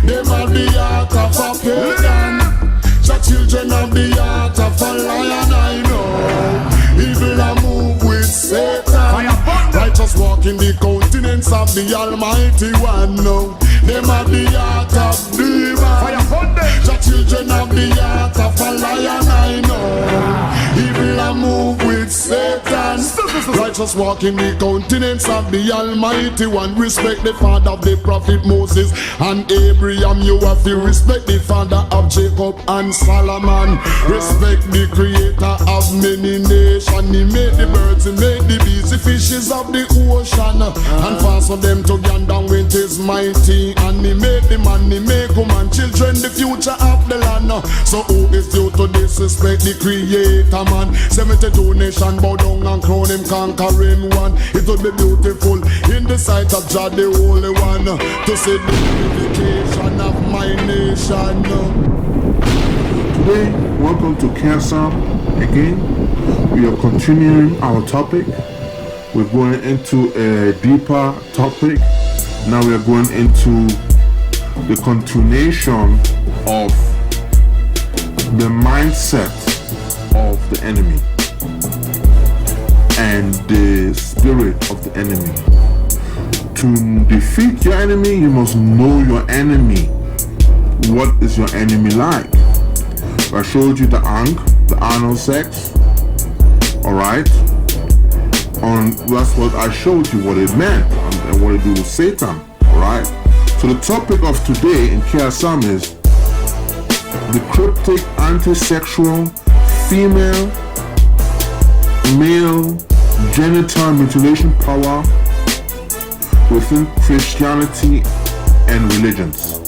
Them have the heart of a pagan. The children of the heart of a lion, I know. Evil a move with Satan. Righteous walk in the countenance of the Almighty One, no. Them have the heart of demon. The children of the heart of a lion, I know. Evil a move with Satan. Righteous walk in the countenance of the Almighty One. Respect the father of the prophet Moses and Abraham. You have to respect the father of Jacob and Solomon. Respect the creator of many nations. He made the birds, he made the bees, the fishes of the ocean, and fastened them together with his mighty. And he made the man, he made woman, children, the future of the land. So who is due to disrespect the creator, man? 72 nations bow down and crown him conquering one. It would be beautiful in the sight of God the Holy One to see the unification of my nation. Today, welcome to KEASAM again. We are continuing our topic. We're going into a deeper topic. Now we are going into the continuation of the mindset of the enemy and the spirit of the enemy. To defeat your enemy, you must know your enemy. What is your enemy like? I showed you the anal sex. Alright? That's what I showed you, what it meant and what it do with Satan. Alright? So the topic of today in KEASAM is the cryptic antisexual female male genital mutilation power within Christianity and religions.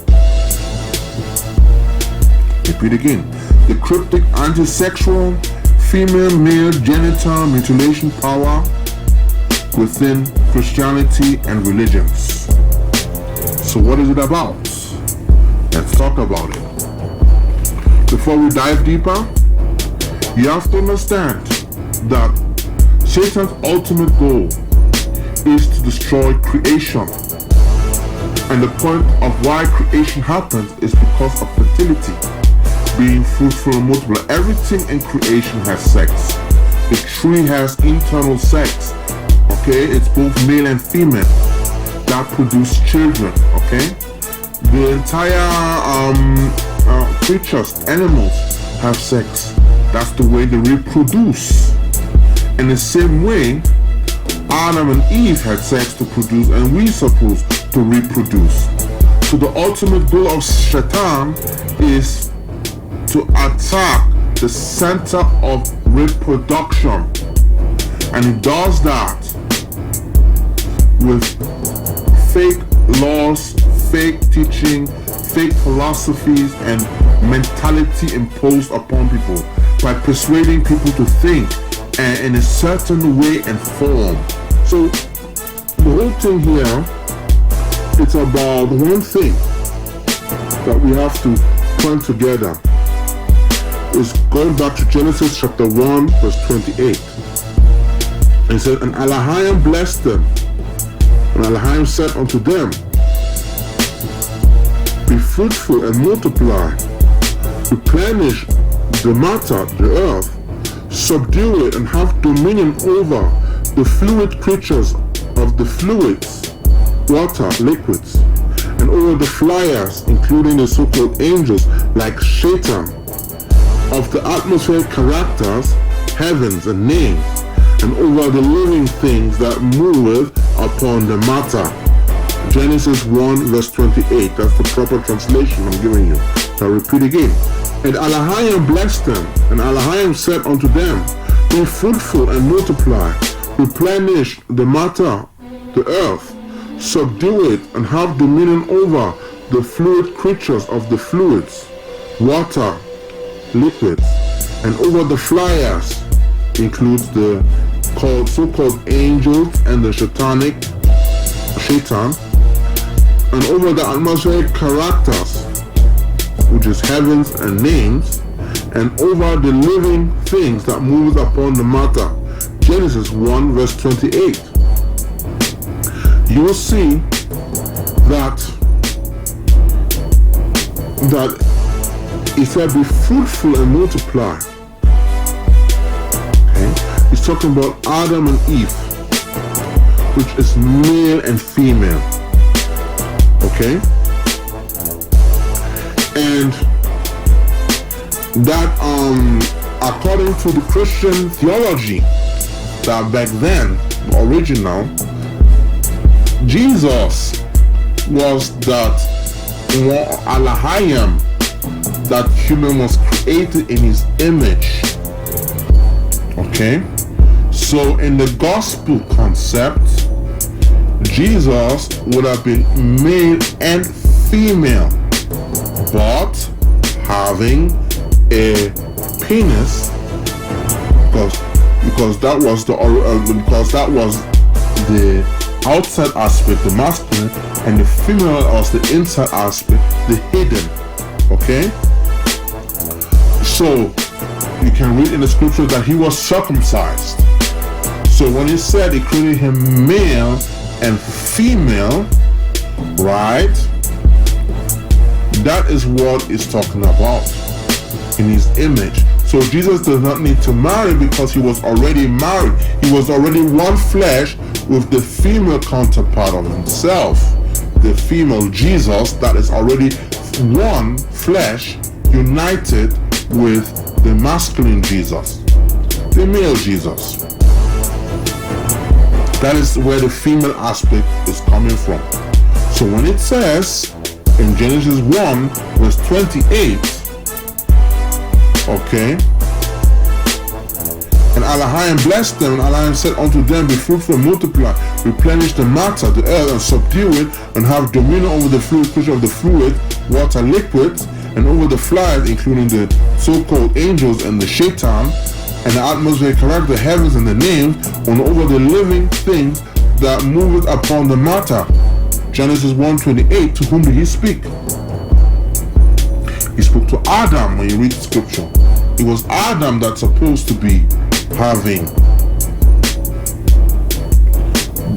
Repeat again. The cryptic antisexual female male genital mutilation power within Christianity and religions. So what is it about? Let's talk about it. Before we dive deeper, you have to understand that Satan's ultimate goal is to destroy creation. And the point of why creation happens is because of fertility, being fruitful and multiple. Everything in creation has sex. The tree has internal sex. Okay, it's both male and female that produce children. Okay, the entire creatures, animals have sex. That's the way they reproduce. In the same way, Adam and Eve had sex to produce, and we're supposed to reproduce. So the ultimate goal of Shatan is to attack the center of reproduction, and he does that with fake laws, fake teaching, fake philosophies, and mentality imposed upon people by persuading people to think in a certain way and form. So the whole thing here, it's about one thing that we have to put together. Is going back to Genesis chapter 1 verse 28. And it said, and Elohim blessed them, and Elohim said unto them, be fruitful and multiply, replenish the matter, the earth, subdue it and have dominion over the fluid creatures of the fluids, water, liquids, and over the flyers, including the so-called angels like Shatan, of the atmospheric characters, heavens and names, and over the living things that move upon the matter. Genesis 1 verse 28, that's the proper translation I'm giving you. So I repeat again. And Elohim blessed them, and Elohim said unto them, be fruitful and multiply, replenish the matter, the earth, subdue it, and have dominion over the fluid creatures of the fluids, water, liquids, and over the flyers, includes the so-called angels and the Satan, and over the atmospheric characters, which is heavens and names, and over the living things that moves upon the matter. Genesis 1 verse 28. You will see that that it said be fruitful and multiply. Okay? He's talking about Adam and Eve, which is male and female. Okay? And that according to the Christian theology, that back then, original, Jesus was that Alahayim, that human was created in his image. Okay? So in the gospel concept, Jesus would have been male and female, but having a penis, because that was the outside aspect, the masculine, and the female was the inside aspect, the hidden. Okay, so you can read in the scripture that he was circumcised. So when he said he created him male and female, right, that is what he's talking about, in his image. So Jesus does not need to marry because he was already married. He was already one flesh with the female counterpart of himself, the female Jesus, that is already one flesh united with the masculine Jesus, the male Jesus. That is where the female aspect is coming from. So when it says in Genesis 1 verse 28, okay, and Elohim blessed them, and Elohim said unto them, be fruitful and multiply, replenish the matter, the earth, and subdue it, and have dominion over the fluid creature of the fluid, water, liquids, and over the flies, including the so-called angels and the Shatan, and the atmosphere, correct the heavens and the names, and over the living things that moveth upon the matter. Genesis 1:28, to whom did he speak? He spoke to Adam. When you read the scripture, it was Adam that's supposed to be having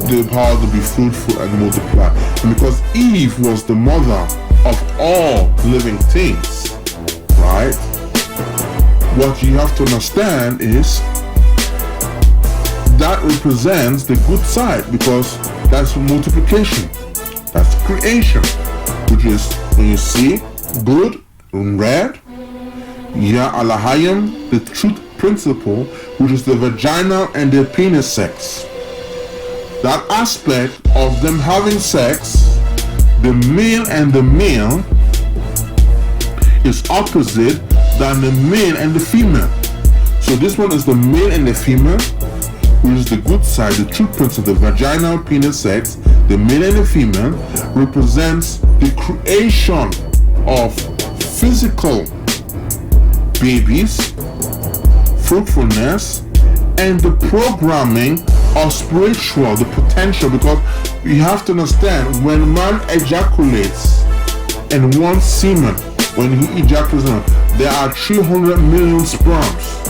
the power to be fruitful and multiply. And because Eve was the mother of all living things, right? What you have to understand is that represents the good side, because that's multiplication, that's creation, which is when you see good in red, yeah, Alahayim, the truth principle, which is the vaginal and the penis sex. That aspect of them having sex, the male and the male, is opposite than the male and the female. So this one is the male and the female, which is the good side, the truth principle, the vaginal penis sex, the male and the female, represents the creation of physical babies, fruitfulness, and the programming of spiritual, the potential, because you have to understand, when man ejaculates in one semen, when he ejaculates, there are 300 million sperms.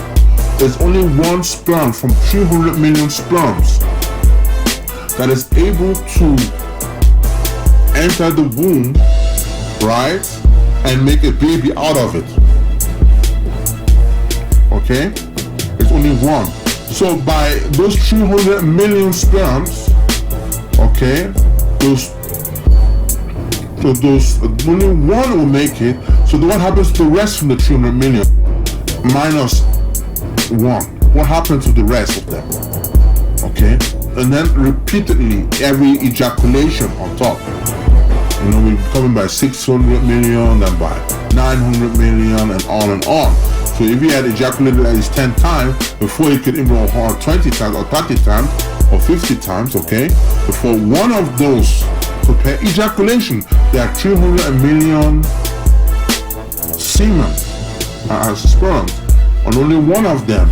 There's only one sperm from 300 million sperms that is able to enter the womb, right, and make a baby out of it. Okay? It's only one. So by those 300 million sperms, okay, those only one will make it. So what happens to the rest from the 300 million minus one? What happens to the rest of them? Okay, and then repeatedly every ejaculation on top. You know, we're coming by 600 million, then by 900 million, and on and on. So if he had ejaculated at least 10 times before he could even or 20 times or 30 times or 50 times, okay, before one of those, so per ejaculation there are 300 million semen sperms, and only one of them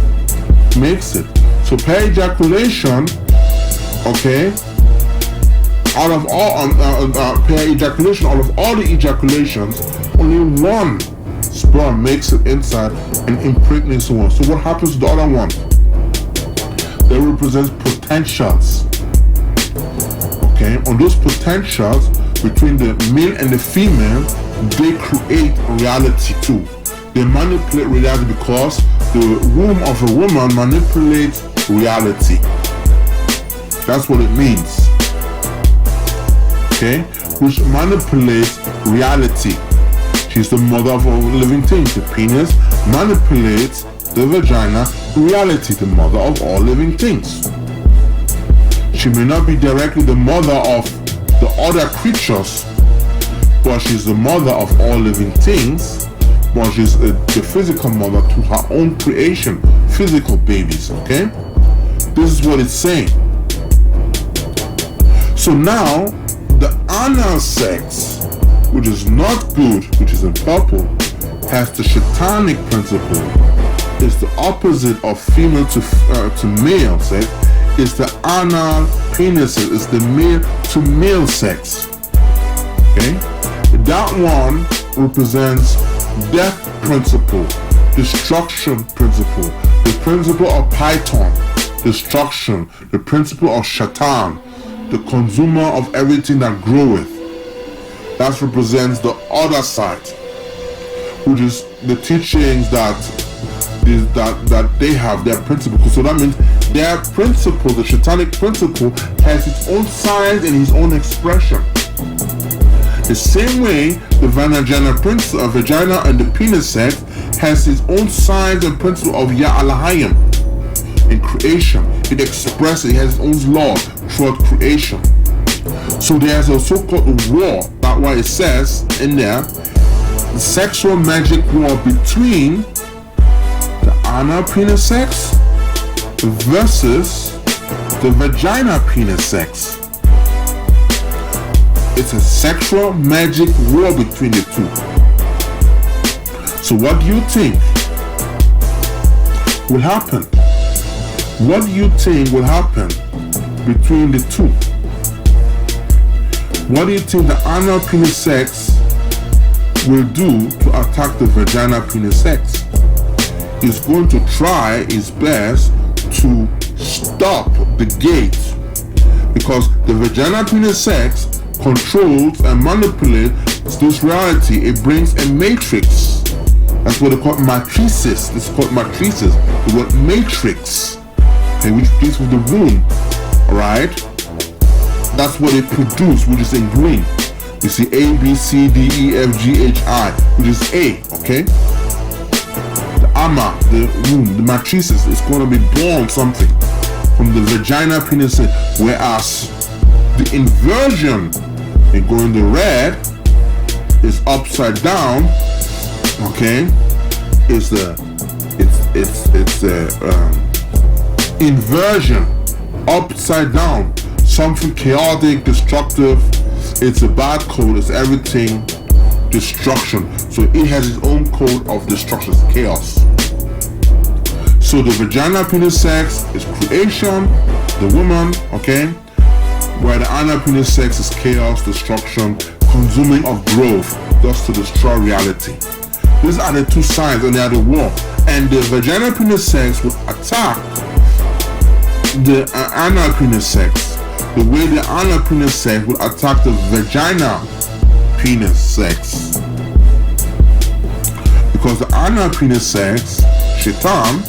makes it. So per ejaculation, okay, out of all per ejaculation, out of all the ejaculations, only one sperm makes it inside and impregnates one. So what happens to the other one? They represent potentials. Okay, on those potentials between the male and the female, they create reality too. They manipulate reality because the womb of a woman manipulates reality. That's what it means. Okay? Which manipulates reality. She's the mother of all living things. The penis manipulates the vagina, reality, the mother of all living things. She may not be directly the mother of the other creatures, but she's the mother of all living things, but she's the physical mother to her own creation, physical babies, okay? This is what it's saying. So now, the anal sex, which is not good, which is in purple, has the Shatanic principle. It's the opposite of female to male sex. It's the anal penis. It's the male to male sex. Okay? That one represents death principle, destruction principle, the principle of Python, destruction, the principle of Shatan, the consumer of everything that groweth. That represents the other side, which is the teachings that they have, their principle. So that means their principle, the Shatanic principle, has its own size and its own expression. The same way the vagina and the penis sex has its own size and principle of Ya'alahayim in creation. It expresses, it has its own law throughout creation. So there's a so-called war. That's why it says in there, the sexual magic war between the anal penis sex versus the vagina penis sex. It's a sexual magic war between the two. So what do you think will happen? What do you think will happen between the two? What do you think the anal penis sex will do to attack the vagina penis sex? He's going to try his best to stop the gate, because the vagina penis sex controls and manipulates this reality. It brings a matrix. That's what they call matrices. It's called matrices. The word matrix, okay, which deals with the womb. Alright? That's what it produces, which is in green. You see A, B, C, D, E, F, G, H, I, which is A, okay? The ama, the womb, the matrices is going to be born something from the vagina penis, whereas the inversion, they go in the red, is upside down, okay? It's the inversion, upside down, something chaotic, destructive. It's a bad code. It's everything destruction. So it has its own code of destruction, chaos. So the vagina penis sex is creation, the woman, okay? Where the anal penis sex is chaos, destruction, consuming of growth, thus to destroy reality. These are the two sides, and they are the war. And the vagina penis sex would attack the anal penis sex. The way the anal penis sex would attack the vagina penis sex. Because the anal penis sex, Shatan,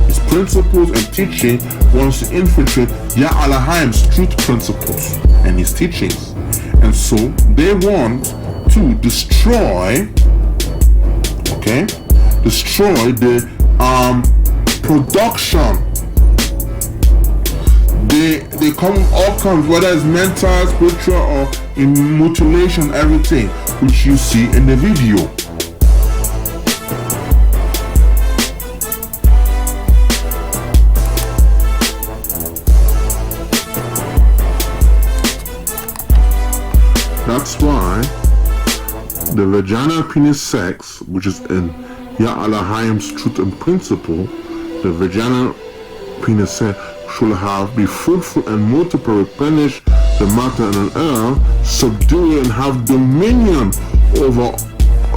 his principles and teaching wants to infiltrate Ya'alahayim's truth principles and his teachings. And so they want to destroy, okay, destroy the production. They come with all kinds, whether it's mental, spiritual, or in mutilation, everything, which you see in the video. That's why the vagina penis sex, which is in Ya'alahayim's truth and principle, the vagina penis sex shall be fruitful and multiply, replenish the matter and an earth, subdue and have dominion over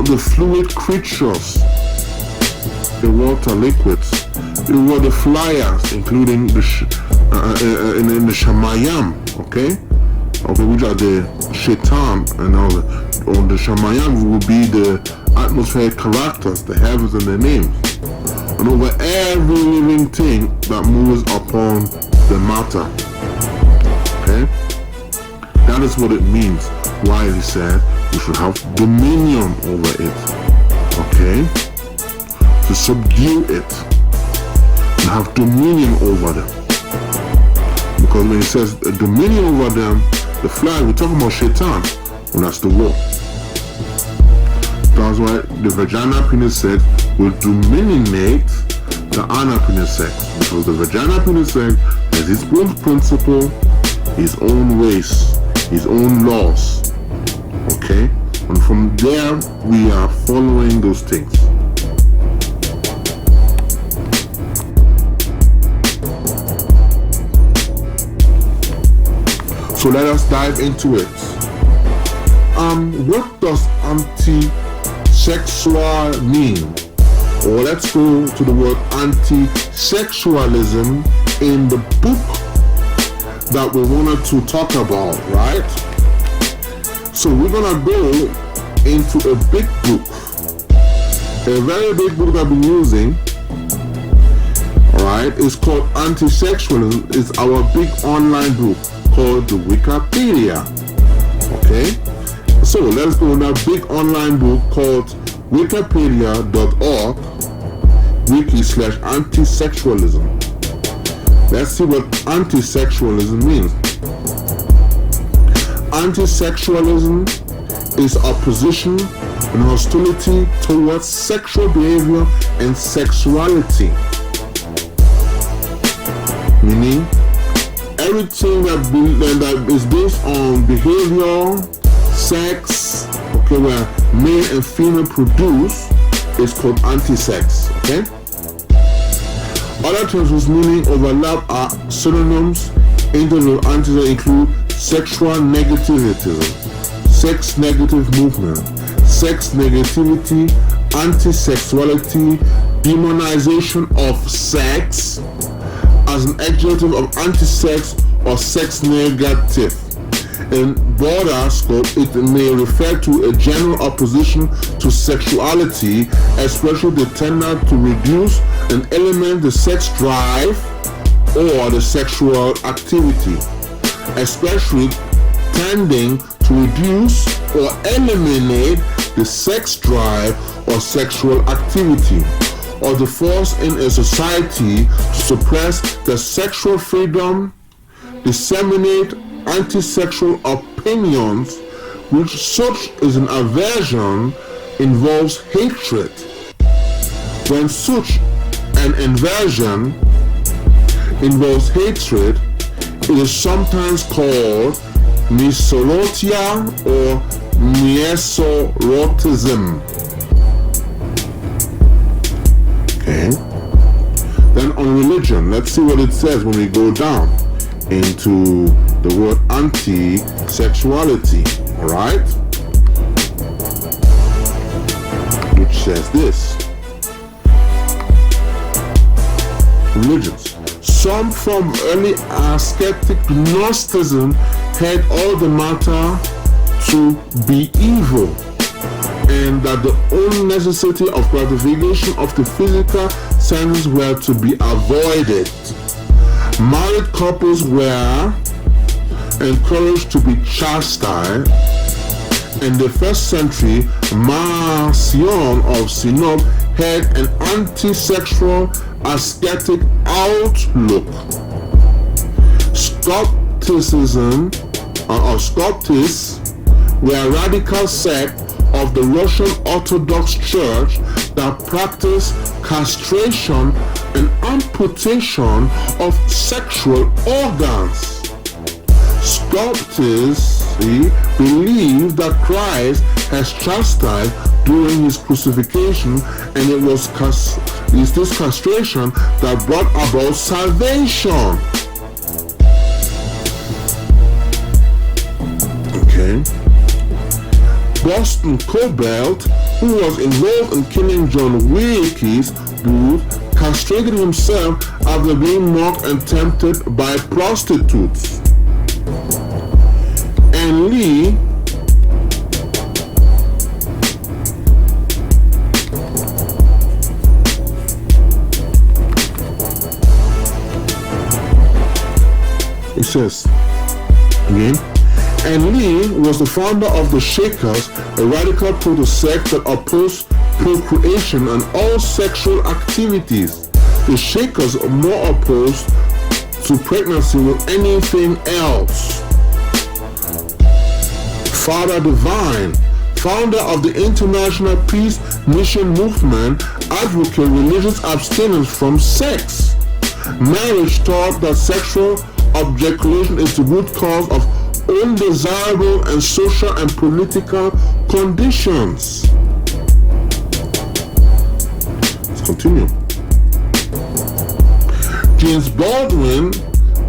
the fluid creatures, the water liquids, the flyers, including the in the Shamayam, okay, which are the Shatan and all or the Shamayam will be the atmospheric characters, the heavens and their names, and over every living thing that moves upon the matter. Okay? That is what it means, why he said we should have dominion over it. Okay? To subdue it and have dominion over them. Because when he says dominion over them, the fly, we're talking about Shatan, and that's the war. That's why the vagina penis sex will dominate the anal penis sex, because the vagina penis sex has its own principle, his own ways, his own laws. Okay? And from there we are following those things. So let us dive into it. What does antisexual mean? Or let's go to the word antisexualism in the book that we wanted to talk about, right? So we're gonna go into a big book, a very big book that I've been using. Alright, it's called Antisexualism. It's our big online book called the Wikipedia. Okay, so let's go to that big online book called wikipedia.org wiki/antisexualism. Let's see what antisexualism means. Antisexualism is opposition and hostility towards sexual behavior and sexuality. Meaning, everything that is based on behavior, sex, okay, where male and female produce, is called antisex. Okay. Other terms whose meaning overlap are synonyms. In terms of antisex include sexual negativism, sex negative movement, sex negativity, antisexuality, demonization of sex as an adjective of antisex or sex negative. In broader scope, it may refer to a general opposition to sexuality, especially the tendency to reduce and eliminate the sex drive or the sexual activity, especially tending to reduce or eliminate the sex drive or sexual activity, or the force in a society to suppress the sexual freedom, disseminate antisexual opinions, which such is an aversion involves hatred. When such an inversion involves hatred, it is sometimes called misorotia or miesorotism. Okay. Then on religion, let's see what it says when we go down into the word antisexuality. Alright? Which says this. Religions. Some from early ascetic Gnosticism had all the matter to be evil, and that the only necessity of gratification of the physical senses were to be avoided. Married couples were encouraged to be chastise. In the first century, Marcion of Sinope had an antisexual ascetic outlook. Scepticism or Sceptics were a radical sect of the Russian Orthodox Church that practiced castration and amputation of sexual organs. Sceptics believed that Christ has chastised during his crucifixion, and it was this castration that brought about salvation. Okay. Boston Cobalt, who was involved in killing John Wilkes Booth, castrated himself after being mocked and tempted by prostitutes. And Lee says again. And Lee was the founder of the Shakers, a radical proto-sect that opposed procreation and all sexual activities. The Shakers are more opposed to pregnancy with anything else. Father Divine, founder of the International Peace Mission Movement, advocated religious abstinence from sex. Marriage taught that sexual ejaculation is the root cause of undesirable and social and political conditions. Let's continue. James Baldwin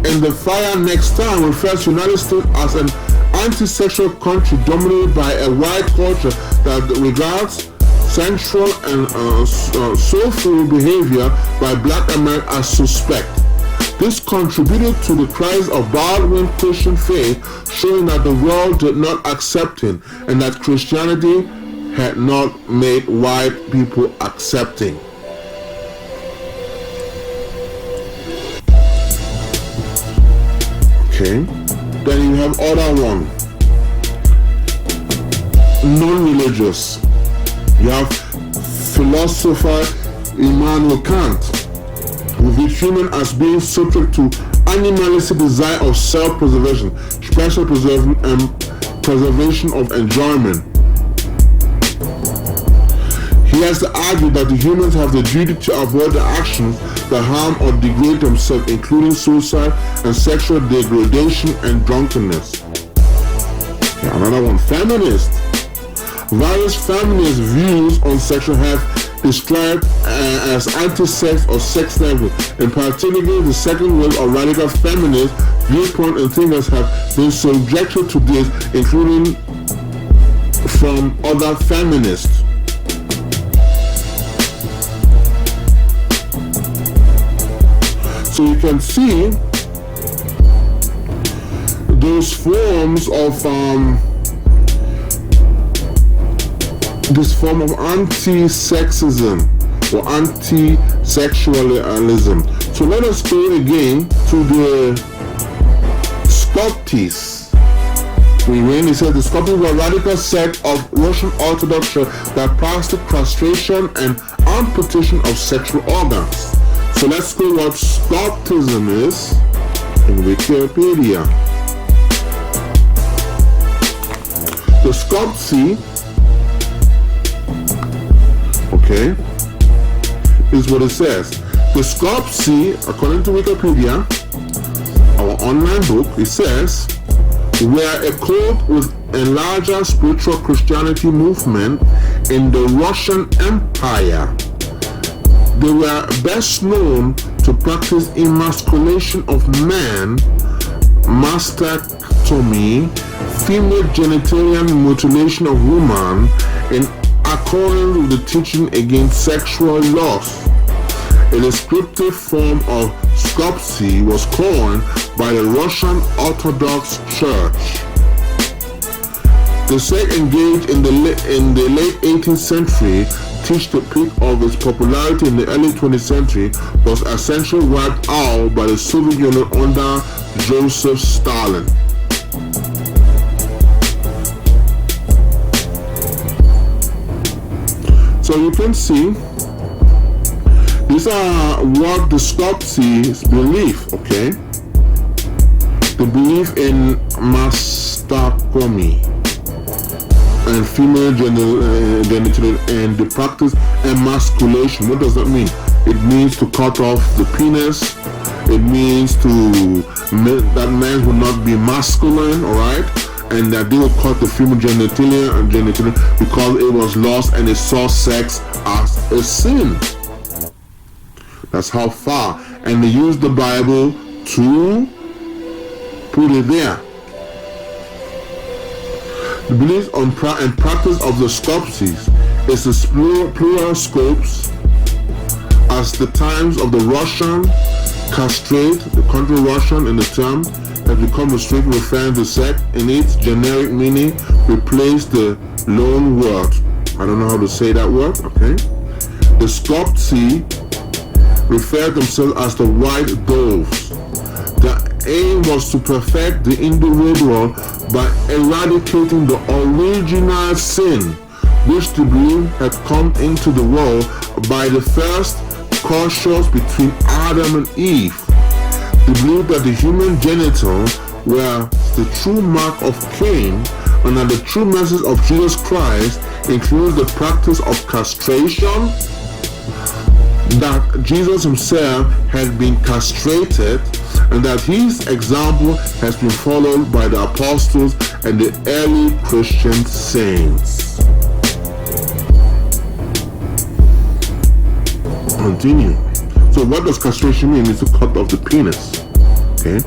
in The Fire Next Time refers to the United States as an antisexual country dominated by a white culture that regards sensual and soulful behavior by black Americans as suspect. This contributed to the rise of Baldwin Christian faith, showing that the world did not accept him and that Christianity had not made white people accepting. Okay, then you have other one, non-religious. You have philosopher Immanuel Kant, who views human as being subject to animalistic desire of self-preservation, special preservation of enjoyment. He has argued that the humans have the duty to avoid the actions that harm or degrade themselves, including suicide and sexual degradation and drunkenness. Yeah, another one, feminist. Various feminist views on sexual health described as antisex or sex slavery. In particular, the second wave of radical feminist viewpoint and thinkers have been subjected to this, including from other feminists. So you can see those forms of this form of anti-sexism or anti-sexualism. So let us go again to the Skoptis. We really said the Skoptis were a radical sect of Russian Orthodox Church that practiced castration and amputation of sexual organs. So let's go what Skoptism is in Wikipedia. The Skopti, okay, is what it says. The Skopti, according to Wikipedia, our online book, it says, were a cult with a larger spiritual Christianity movement in the Russian Empire. They were best known to practice emasculation of men, mastectomy, female genital mutilation of women, in accordance with the teaching against sexual lust. A descriptive form of Skopti was coined by the Russian Orthodox Church. The sect engaged in the late 18th century, teach the peak of its popularity in the early 20th century, was essentially wiped out by the Soviet Union under Joseph Stalin. So you can see, these are what the Skoptis believe, okay? They believe in mastectomy and female genital, and the practice emasculation. What does that mean? It means to cut off the penis. It means that men will not be masculine, alright? And that they will cut the female genitalia and genitalia because it was lost and it saw sex as a sin. That's how far. And they use the Bible to put it there. The belief on and practice of the Skoptis is the plural scopes as the times of the Russian castrate, the country Russian in the term has become restricted, referring to sect in its generic meaning, replace the loan word. I don't know how to say that word, okay? The Skopti refer themselves as the white doves. The aim was to perfect the individual by eradicating the original sin which the belief had come into the world by the first courtship between Adam and Eve. The belief that the human genitals were the true mark of Cain, and that the true message of Jesus Christ includes the practice of castration, that Jesus himself had been castrated, and that his example has been followed by the apostles and the early Christian saints. Continue. So what does castration mean? It's to cut off the penis. Okay?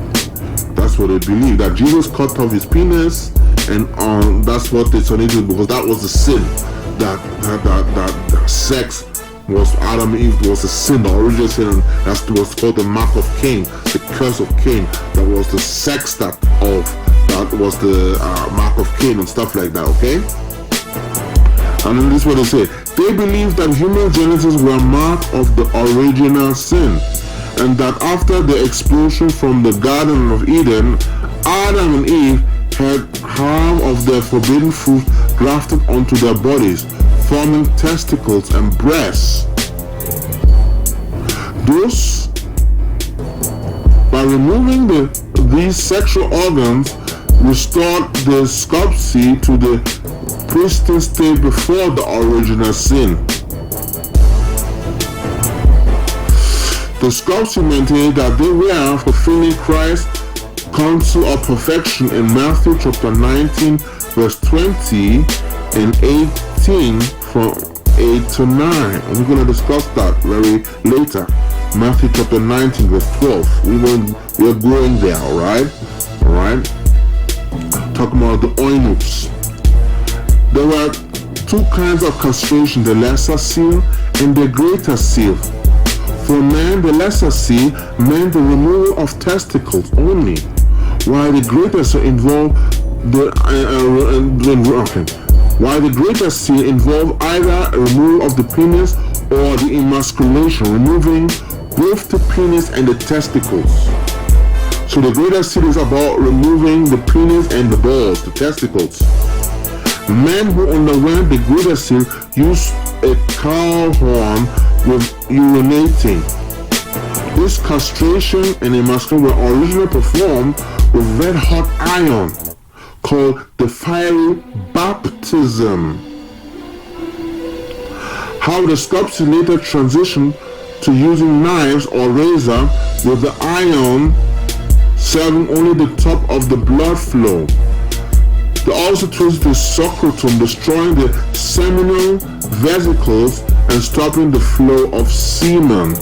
That's what they believe, that Jesus cut off his penis, and that's what they sonated, because that was the sin, that sex was Adam and Eve was a sin, the original sin, and that was called the mark of Cain, the curse of Cain. That was the sex that was the mark of Cain and stuff like that. Okay, and then this is what they say. They believe that human genitals were a mark of the original sin, and that after the expulsion from the Garden of Eden, Adam and Eve had half of their forbidden fruit grafted onto their bodies, forming testicles and breasts. Thus, by removing these sexual organs, restored the scopsi to the pristine state before the original sin. The scopsi maintained that they were fulfilling Christ's counsel of perfection in Matthew chapter 19 verse 20 and 18 from 8 to 9. And we're going to discuss that very later. Matthew chapter 19 verse 12. We're going there, alright? Alright? Talking about the oinos. There were two kinds of castration, the lesser seal and the greater seal. For men, the lesser seal meant the removal of testicles only, while the greater seal involved either a removal of the penis or the emasculation, removing both the penis and the testicles. So the greater seal is about removing the penis and the balls, the testicles. Men who underwent the greater seal used a cow horn with urinating. This castration and emasculation were originally performed with red hot iron, called the fiery baptism. How the scopsi later transitioned to using knives or razor, with the iron serving only the top of the blood flow. They also twisted the secretum, destroying the seminal vesicles and stopping the flow of semen.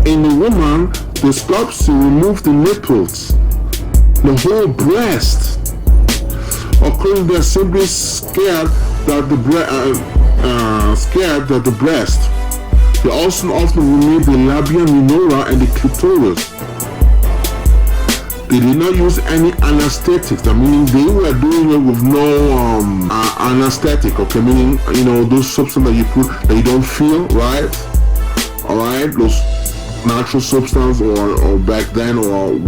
In the woman, the scopsi removed the nipples, the whole breast. Of course, they're simply scared that the breast. They also often removed the labia minora and the clitoris. They did not use any anesthetics, meaning they were doing it with no anesthetic, okay, meaning, those substances that you put that you don't feel, right? Alright, those natural substance or back then or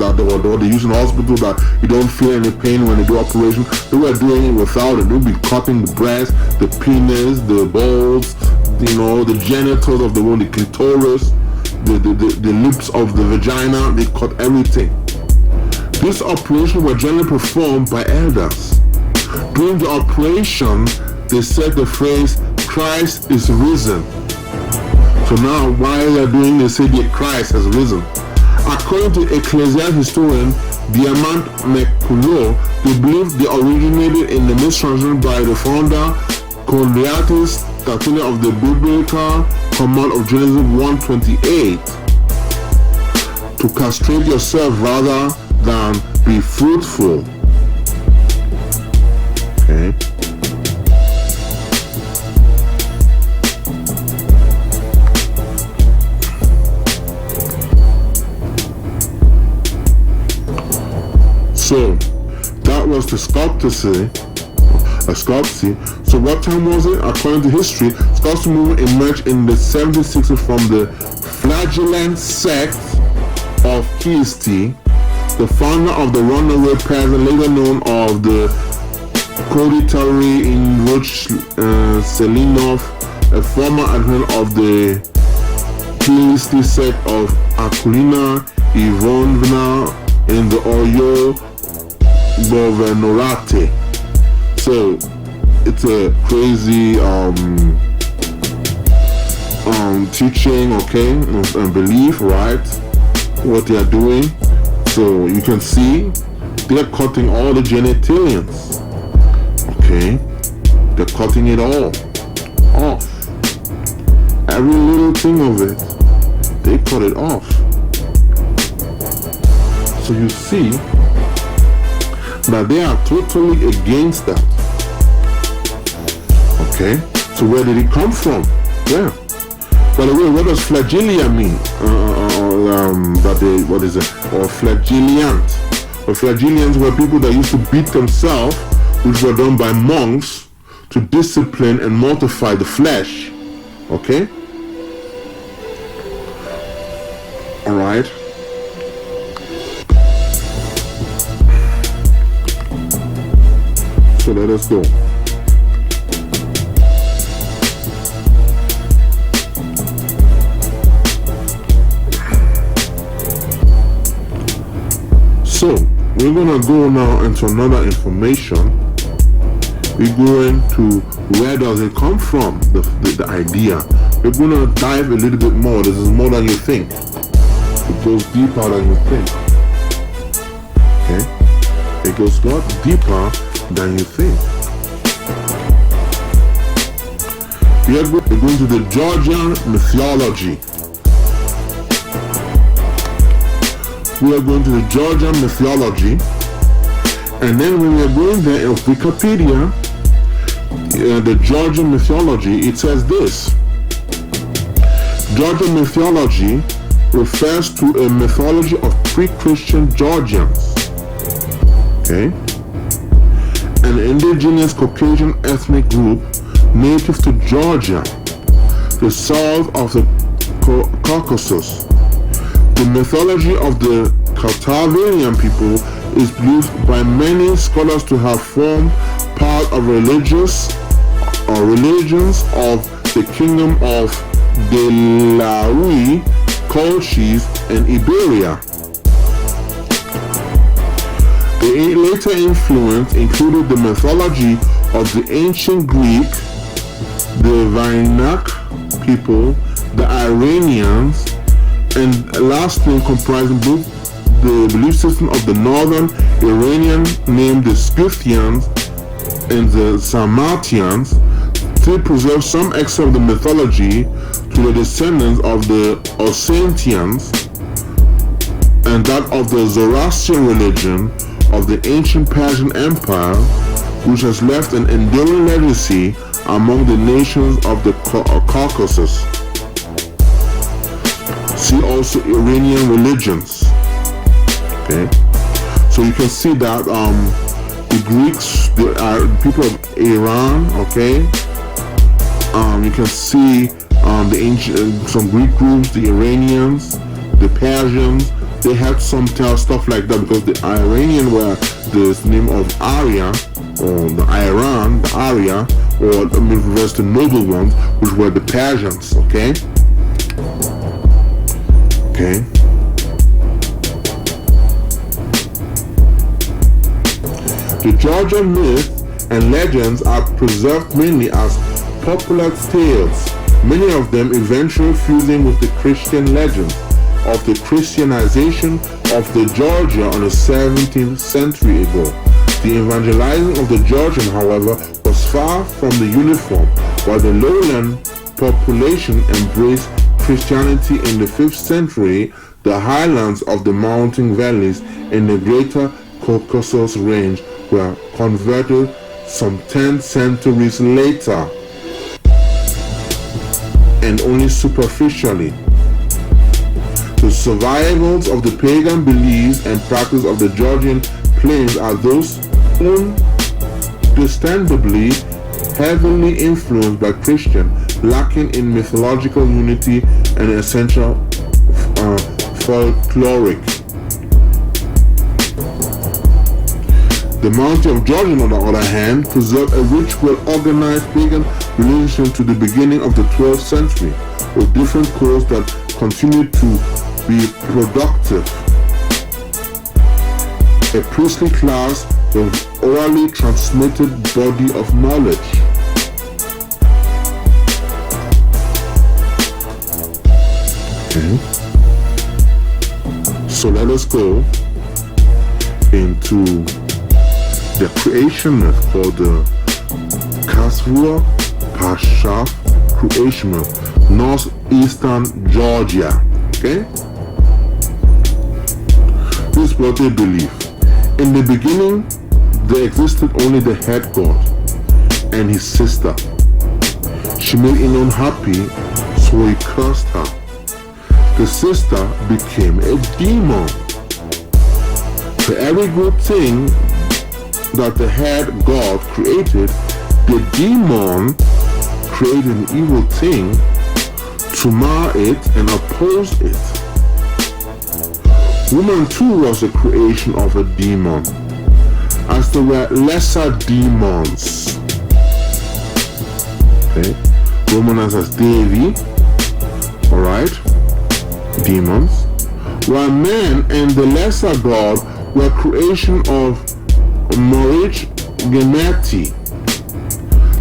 that they use in the hospital that you don't feel any pain when they do operation. They were doing it without it. They would be cutting the breast, the penis, the balls, the genitals of the woman, the clitoris, the lips of the vagina. They cut everything. This operation was generally performed by elders. During the operation, they said the phrase, "Christ is risen." So now, while they're doing, they say that Christ has risen. According to ecclesiastic historian Diamant McCullough, they believe they originated in the mistranslation by the founder Condiatis Tatena of the biblical command of Genesis 1:28 to castrate yourself rather than be fruitful. Okay. So that was the scopsi. So what time was it? According to history, Scholastic movement emerged in the 1760s from the flagellant sect of KEASAM, the founder of the runaway peasant, later known as the Koditari in Selinov, a former adherent of the KEASAM sect of Akulina Ivanovna in the Oyo Governorate. So it's a crazy teaching, okay, and belief, right? What they are doing. So you can see they're cutting all the genitalians. Okay, they're cutting it all off. Every little thing of it, they cut it off. So you see that they are totally against that. Okay, so where did it come from? Yeah. By the way, what does flagellia mean? What is it? Or flagellant. Or flagellians were people that used to beat themselves, which were done by monks to discipline and mortify the flesh. Okay? Alright. So let us go. So, we're gonna go now into another information. We're going to where does it come from, the idea. We're gonna dive a little bit more. This is more than you think. It goes deeper than you think. Okay? It goes a lot deeper than you think. We are going to the Georgian mythology. We are going to the Georgian mythology, and then when we are going there in Wikipedia, the Georgian mythology, it says this: Georgian mythology refers to a mythology of pre-Christian Georgians, okay, an indigenous Caucasian ethnic group native to Georgia, the south of the Caucasus. The mythology of the Carthaginian people is believed by many scholars to have formed part of religions of the kingdom of Delaui, Colchis, and Iberia. The later influence included the mythology of the ancient Greek, the Vainac people, the Iranians, and lastly comprising both the belief system of the northern Iranian named the Scythians and the Sarmatians, still preserve some excerpt of the mythology to the descendants of the Osetians and that of the Zoroastrian religion of the ancient Persian Empire, which has left an enduring legacy among the nations of the Caucasus. See also Iranian religions. Okay, so you can see that the Greeks, the people of Iran. Okay, you can see the ancient some Greek groups, the Iranians, the Persians. They had some stuff like that because the Iranian were the name of Arya, or the Iran, the Arya, or reverse the noble ones, which were the Persians. Okay. Okay. The Georgian myth and legends are preserved mainly as popular tales, many of them eventually fusing with the Christian legends of the Christianization of the Georgia on the 17th century ago. The evangelizing of the Georgian, however, was far from the uniform, while the lowland population embraced Christianity in the 5th century. The highlands of the mountain valleys in the greater Caucasus range were converted some 10 centuries later, and only superficially. The survivals of the pagan beliefs and practice of the Georgian plains are those understandably heavily influenced by Christian, lacking in mythological unity and essential folkloric. The Mountain of Georgia, on the other hand, preserved a rich, well-organized pagan religion to the beginning of the 12th century, with different codes that continued to be productive. A priestly class with orally transmitted body of knowledge. Okay. So let us go into the creation myth called the Kasrua Pasha creation myth, northeastern Georgia. Okay? This is what they believe. In the beginning, there existed only the head god and his sister. She made him unhappy, so he cursed her. The sister became a demon. For every good thing that the head god created, the demon created an evil thing to mar it and oppose it. Woman too was a creation of a demon, as there were lesser demons. Okay, Romanas as Devi, alright, demons, while men and the lesser god were creation of Morich Gemeti.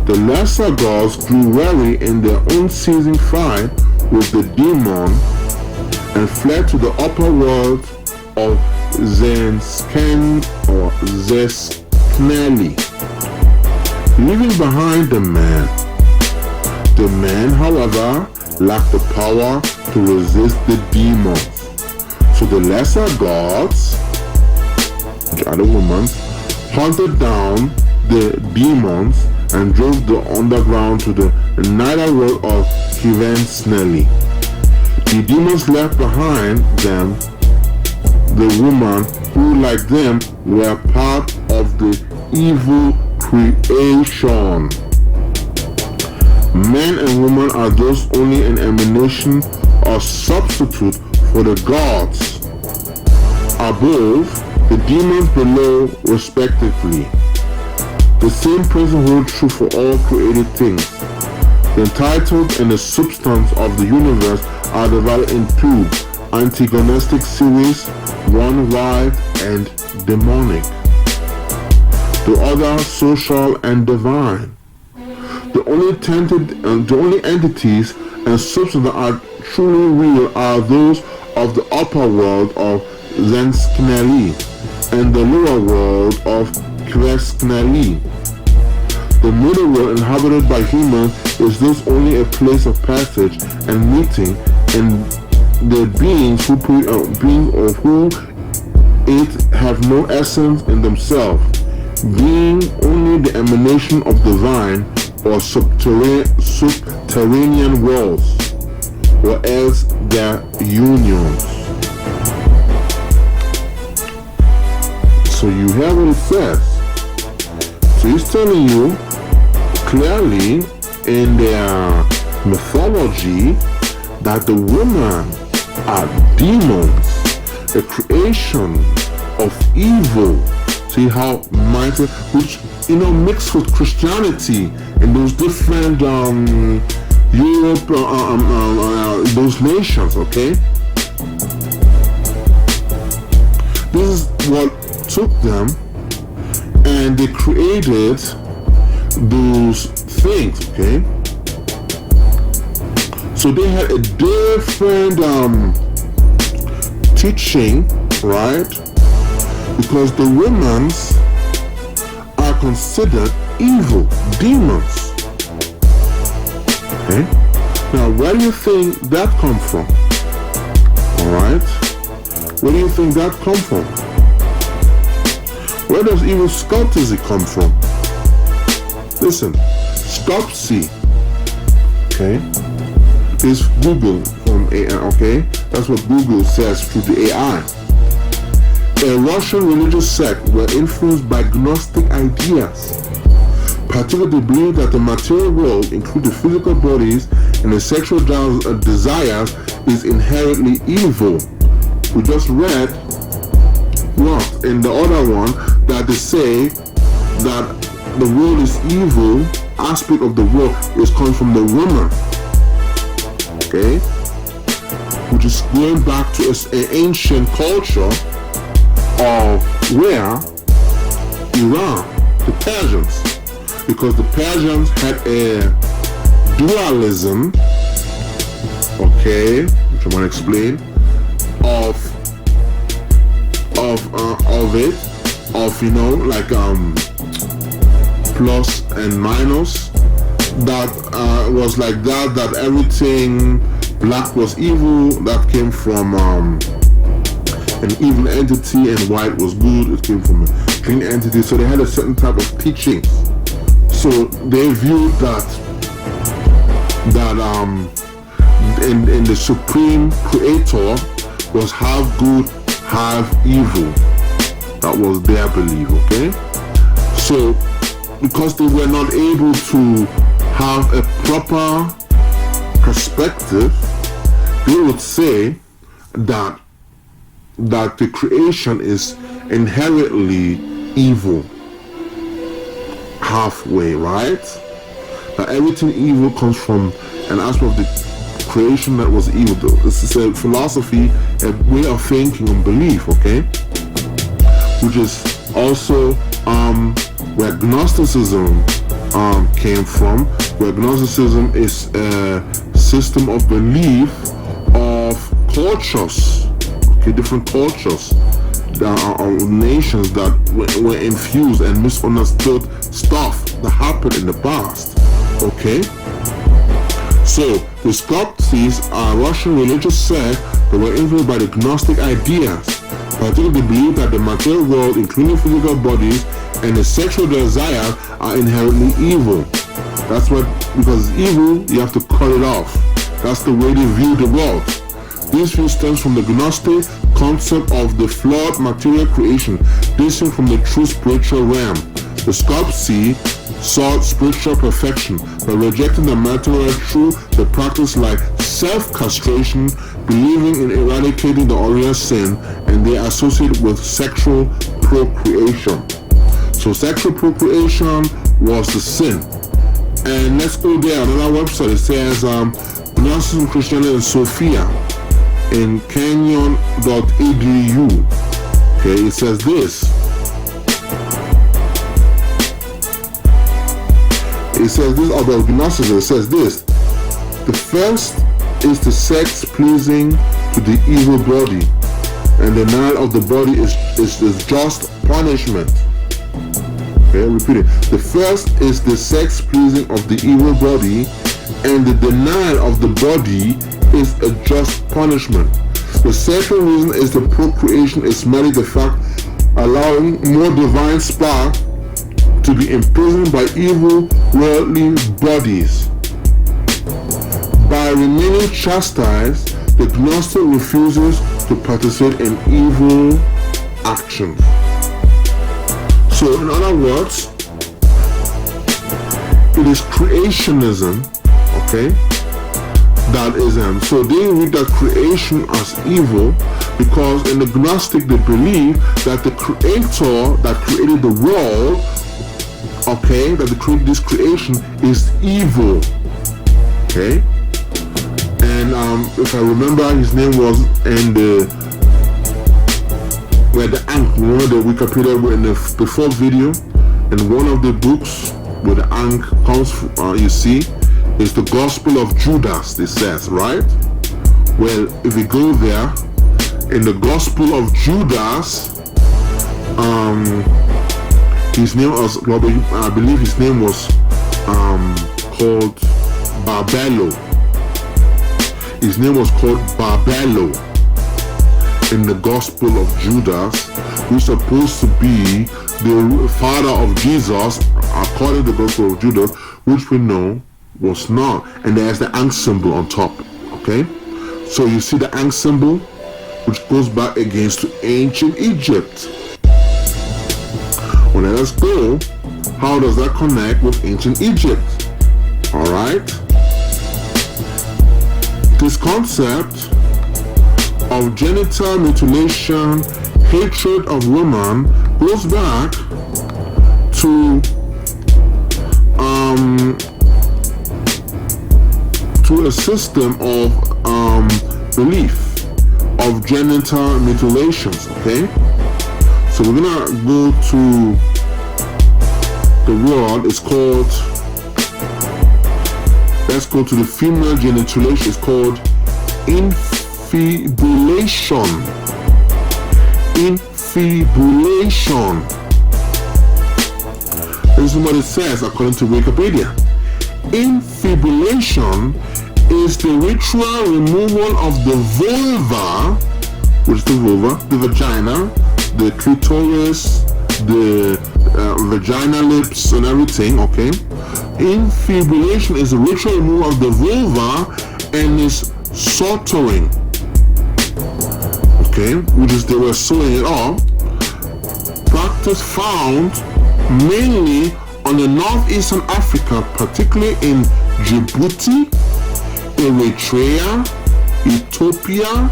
The lesser gods grew weary in their unceasing fight with the demon and fled to the upper world of Zensken or Zeskneli, leaving behind the man. The man, however, lacked the power to resist the demons. So the lesser gods, which are the women, hunted down the demons and drove the underground to the nether world of Kivensneli. The demons left behind them the woman who, like them, were part of the evil creation. Men and women are thus only an emanation or substitute for the gods above, the demons below, respectively. The same principle holds true for all created things. The entitled and the substance of the universe are divided in two antagonistic series, one wild and demonic, the other social and divine. The only entities and substances that are truly real are those of the upper world of Zenskneli and the lower world of Kveskneli. The middle world, inhabited by humans, is thus only a place of passage and meeting, and the beings who it have no essence in themselves, being only the emanation of divine or subterranean worlds, or else their unions. So you hear what it says. So he's telling you clearly in their mythology that the women are demons, a creation of evil. See how mighty, which mixed with Christianity in those different Europe, those nations. Okay, this is what took them, and they created those things. Okay, so they had a different teaching, right? Because the women are considered evil demons. Okay, now where do you think that come from? All right, where do you think that come from? Where does evil sculptism come from? Listen, sculpcy, okay, is Google from AI, okay? That's what Google says through the AI. A Russian religious sect were influenced by Gnostic ideas Particularly, they believe that the material world, including the physical bodies and the sexual desires, is inherently evil. We just read in the other one that they say that the world is evil. Aspect of the world is coming from the woman, okay, which is going back to an ancient culture of where Iran, the Persians, because the Persians had a dualism, okay, which I want to explain, plus and minus, that was like that everything black was evil, that came from an evil entity, and white was good, it came from a clean entity. So they had a certain type of teachings. So they viewed that in the supreme creator was half good, half evil. That was their belief, okay? So because they were not able to have a proper perspective, they would say that the creation is inherently evil, halfway, right? That everything evil comes from an aspect of the creation that was evil. This is a philosophy, a way of thinking and belief, okay? Which is also where Gnosticism came from, where Gnosticism is a system of belief of cultures, okay, different cultures, nations that were infused and misunderstood stuff that happened in the past, okay? So the Skoptsis are a Russian religious sect that were influenced by the Gnostic ideas. Particularly, they believe that the material world, including physical bodies and the sexual desires, are inherently evil. That's what, because it's evil, you have to cut it off. That's the way they view the world. This view stems from the Gnostic concept of the flawed material creation, distinct from the true spiritual realm. The Skoptsi sought spiritual perfection by rejecting the material through the practice like self-castration, believing in eradicating the original sin, and they associate with sexual procreation. So sexual procreation was the sin. And let's go there on our website. It says Gnosticism, Christianity, and Sophia in canyon.edu. Okay, it says this. It says this about Gnosticism. It says this. The first is the sex pleasing to the evil body, and the denial of the body is just punishment. Okay, repeat it. The first is the sex pleasing of the evil body, and the denial of the body is a just punishment. The second reason is the procreation is merely the fact allowing more divine spark to be imprisoned by evil worldly bodies. By remaining chastised, the Gnostic refuses to participate in evil actions. So in other words, it is creationism, okay, that is so they read that creation as evil because in the Gnostic they believe that the creator that created the world, okay, that created this creation is evil, okay. And if I remember, his name was in the Ankh, remember the Wikipedia in the before video, in one of the books where the Ankh comes, you see, is the Gospel of Judas, it says, right? Well, if we go there, in the Gospel of Judas, his name was, I believe his name was called Barbello. His name was called Barbello in the Gospel of Judas, who's supposed to be the father of Jesus, according to the Gospel of Judas, which we know was not. And there's the Ankh symbol on top, okay? So you see the Ankh symbol, which goes back against to ancient Egypt. Well, let us go how does that connect with ancient Egypt? Alright? This concept of genital mutilation, hatred of women, goes back to a system of belief of genital mutilations. Okay, so we're gonna go to the word. It's called, let's go to the female geniculation. It's called infibulation. Infibulation. This is what it says according to Wikipedia. Infibulation is the ritual removal of the vulva, which is the vulva, the vagina, the clitoris, the vagina lips and everything, okay? Infibulation is the ritual removal of the vulva and is suturing, okay? Which is they were sewing it off. Practice found mainly on the northeastern Africa, particularly in Djibouti, Eritrea, Ethiopia,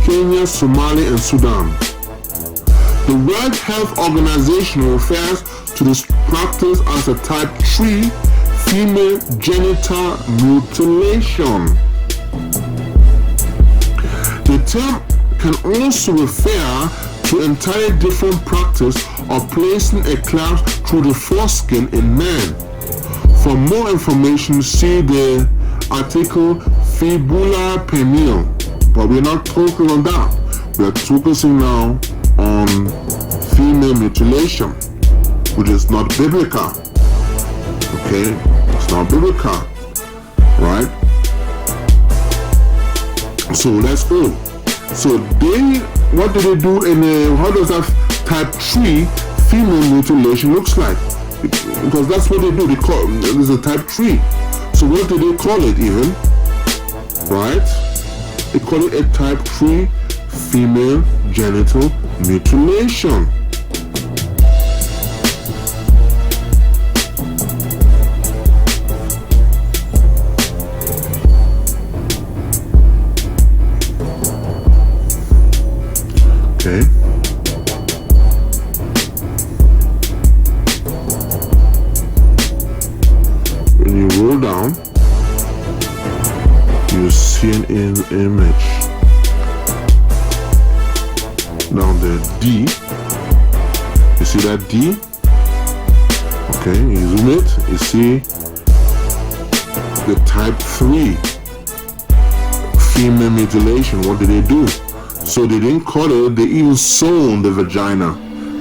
Kenya, Somalia, and Sudan. The World Health Organization refers to this practice as a type 3 female genital mutilation. The term can also refer to entirely different practice of placing a clasp through the foreskin in men. For more information, see the article fibula penile, but we're not focusing on that. We're focusing now on female mutilation, which is not biblical. Okay, it's not biblical, right? So let's go. So what do they do how does that type 3 female mutilation looks like? Because that's what they do. They call there's a type 3. So what do they call it even? Right? They call it a type 3 female genital mutilation. Okay. When you roll down, you see an image. Down there, D. You see that D? Okay, you zoom it, you see the type 3 female mutilation. What did they do? So they didn't cut it, they even sewn the vagina.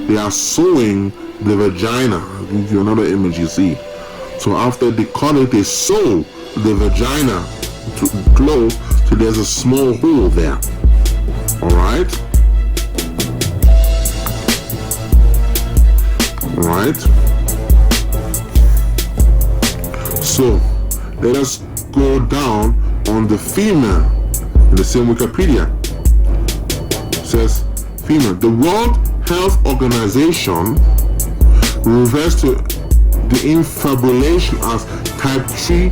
They are sewing the vagina. I'll give you another image, you see. So after they cut it, they sew the vagina to close, so there's a small hole there. Alright? Alright? So let us go down on the female in the same Wikipedia. Says female. The World Health Organization refers to the infibulation as type 3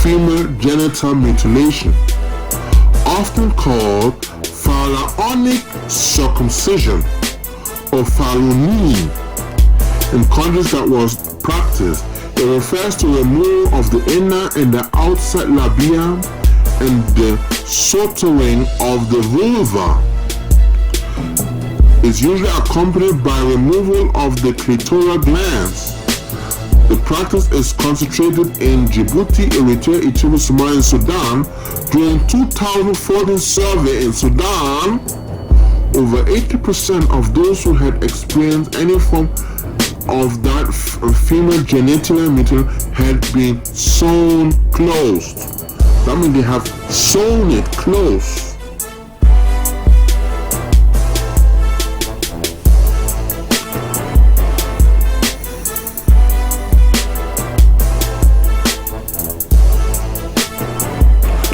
female genital mutilation, often called pharaonic circumcision or pharaoning. In countries that was practiced, it refers to removal of the inner and the outside labia and the suturing of the vulva. Is usually accompanied by removal of the clitoral glands. The practice is concentrated in Djibouti, Eritrea, Ethiopia, Somalia, and Sudan. During 2014 survey in Sudan, over 80% of those who had experienced any form of that female genital mutilation had been sewn closed. That means they have sewn it closed.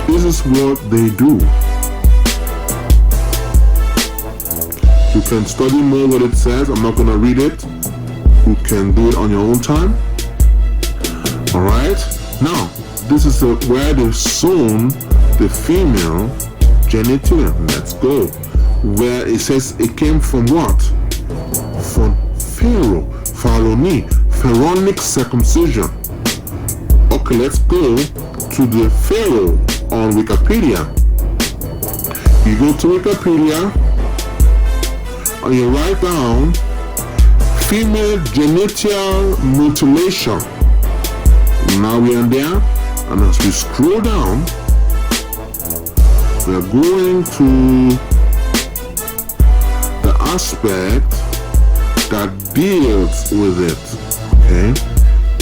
This is what they do. You can study more what it says. I'm not going to read it. You can do it on your own time. Alright, now this is where they've sewn the female genitalia. Let's go. Where it says it came from what? From pharaonic circumcision. Okay, let's go to the pharaoh on Wikipedia. You go to Wikipedia and you write down female genital mutilation. Now we are there, and as we scroll down, we are going to the aspect that deals with it, okay,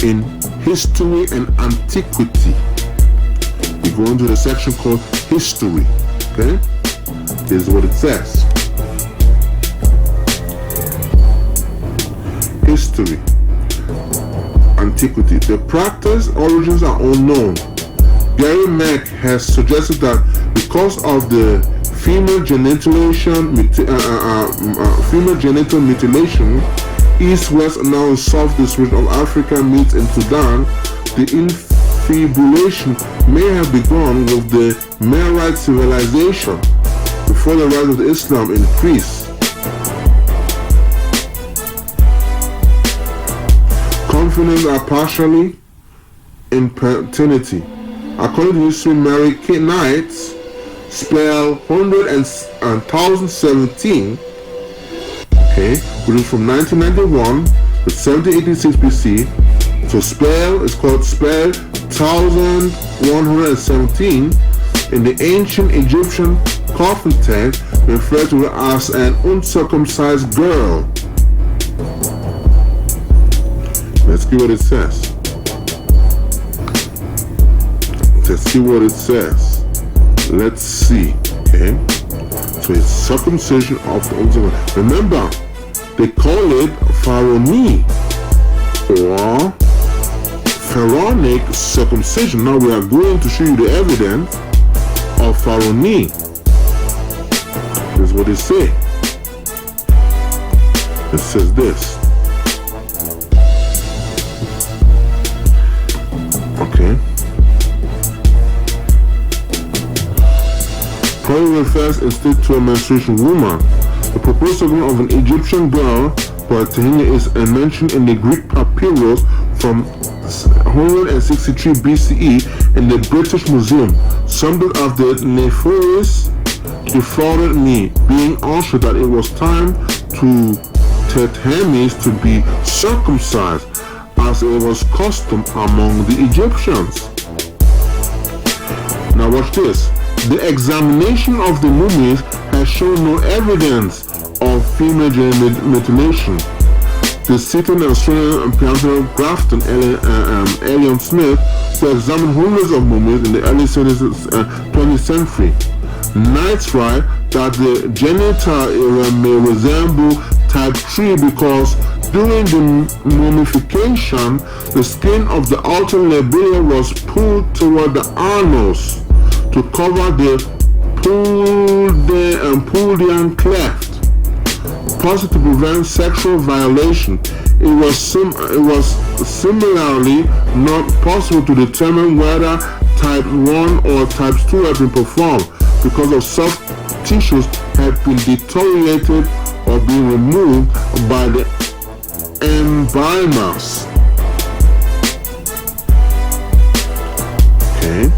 in history and antiquity. We go into the section called history, okay. Here's what it says. History, antiquity. The practice origins are unknown. Gary Mack has suggested that because of the female genital mutilation, East-West and now in South-East region of Africa meets in Sudan, the infibulation may have begun with the Meroite civilization before the rise of Islam increased. Confidence are partially in paternity. According to history, Mary Knights spell 100 and 1017, okay, which is from 1991 to 1786 BC. So spell is called spell 1117 in the ancient Egyptian coffin text, referred to as an uncircumcised girl. Let's see what it says. Let's see what it says. Let's see. Okay. So it's circumcision of the uncircumcised. Remember, they call it pharaonic or pharaonic circumcision. Now we are going to show you the evidence of pharaonic. This is what it says. It says this. Okay. Probably refers instead to a menstruation woman. The proposed sacrament of an Egyptian girl by Tahini is mentioned in the Greek papyrus from 163 BCE in the British Museum. Something of the Nephoris defrauded me, being assured that it was time to Tethemis to be circumcised, as it was custom among the Egyptians. Now watch this. The examination of the mummies has shown no evidence of female genital mutilation. The Seton Australian and Piano Grafton Elion Smith, who examined hundreds of mummies in the early 20th century, Knights write that the genital area may resemble type 3 because during the mummification, the skin of the outer labia was pulled toward the anus to cover the Puldian cleft, possibly to prevent sexual violation. It was similarly not possible to determine whether type 1 or type 2 had been performed because of soft tissues had been deteriorated or been removed by the embalmers. Okay.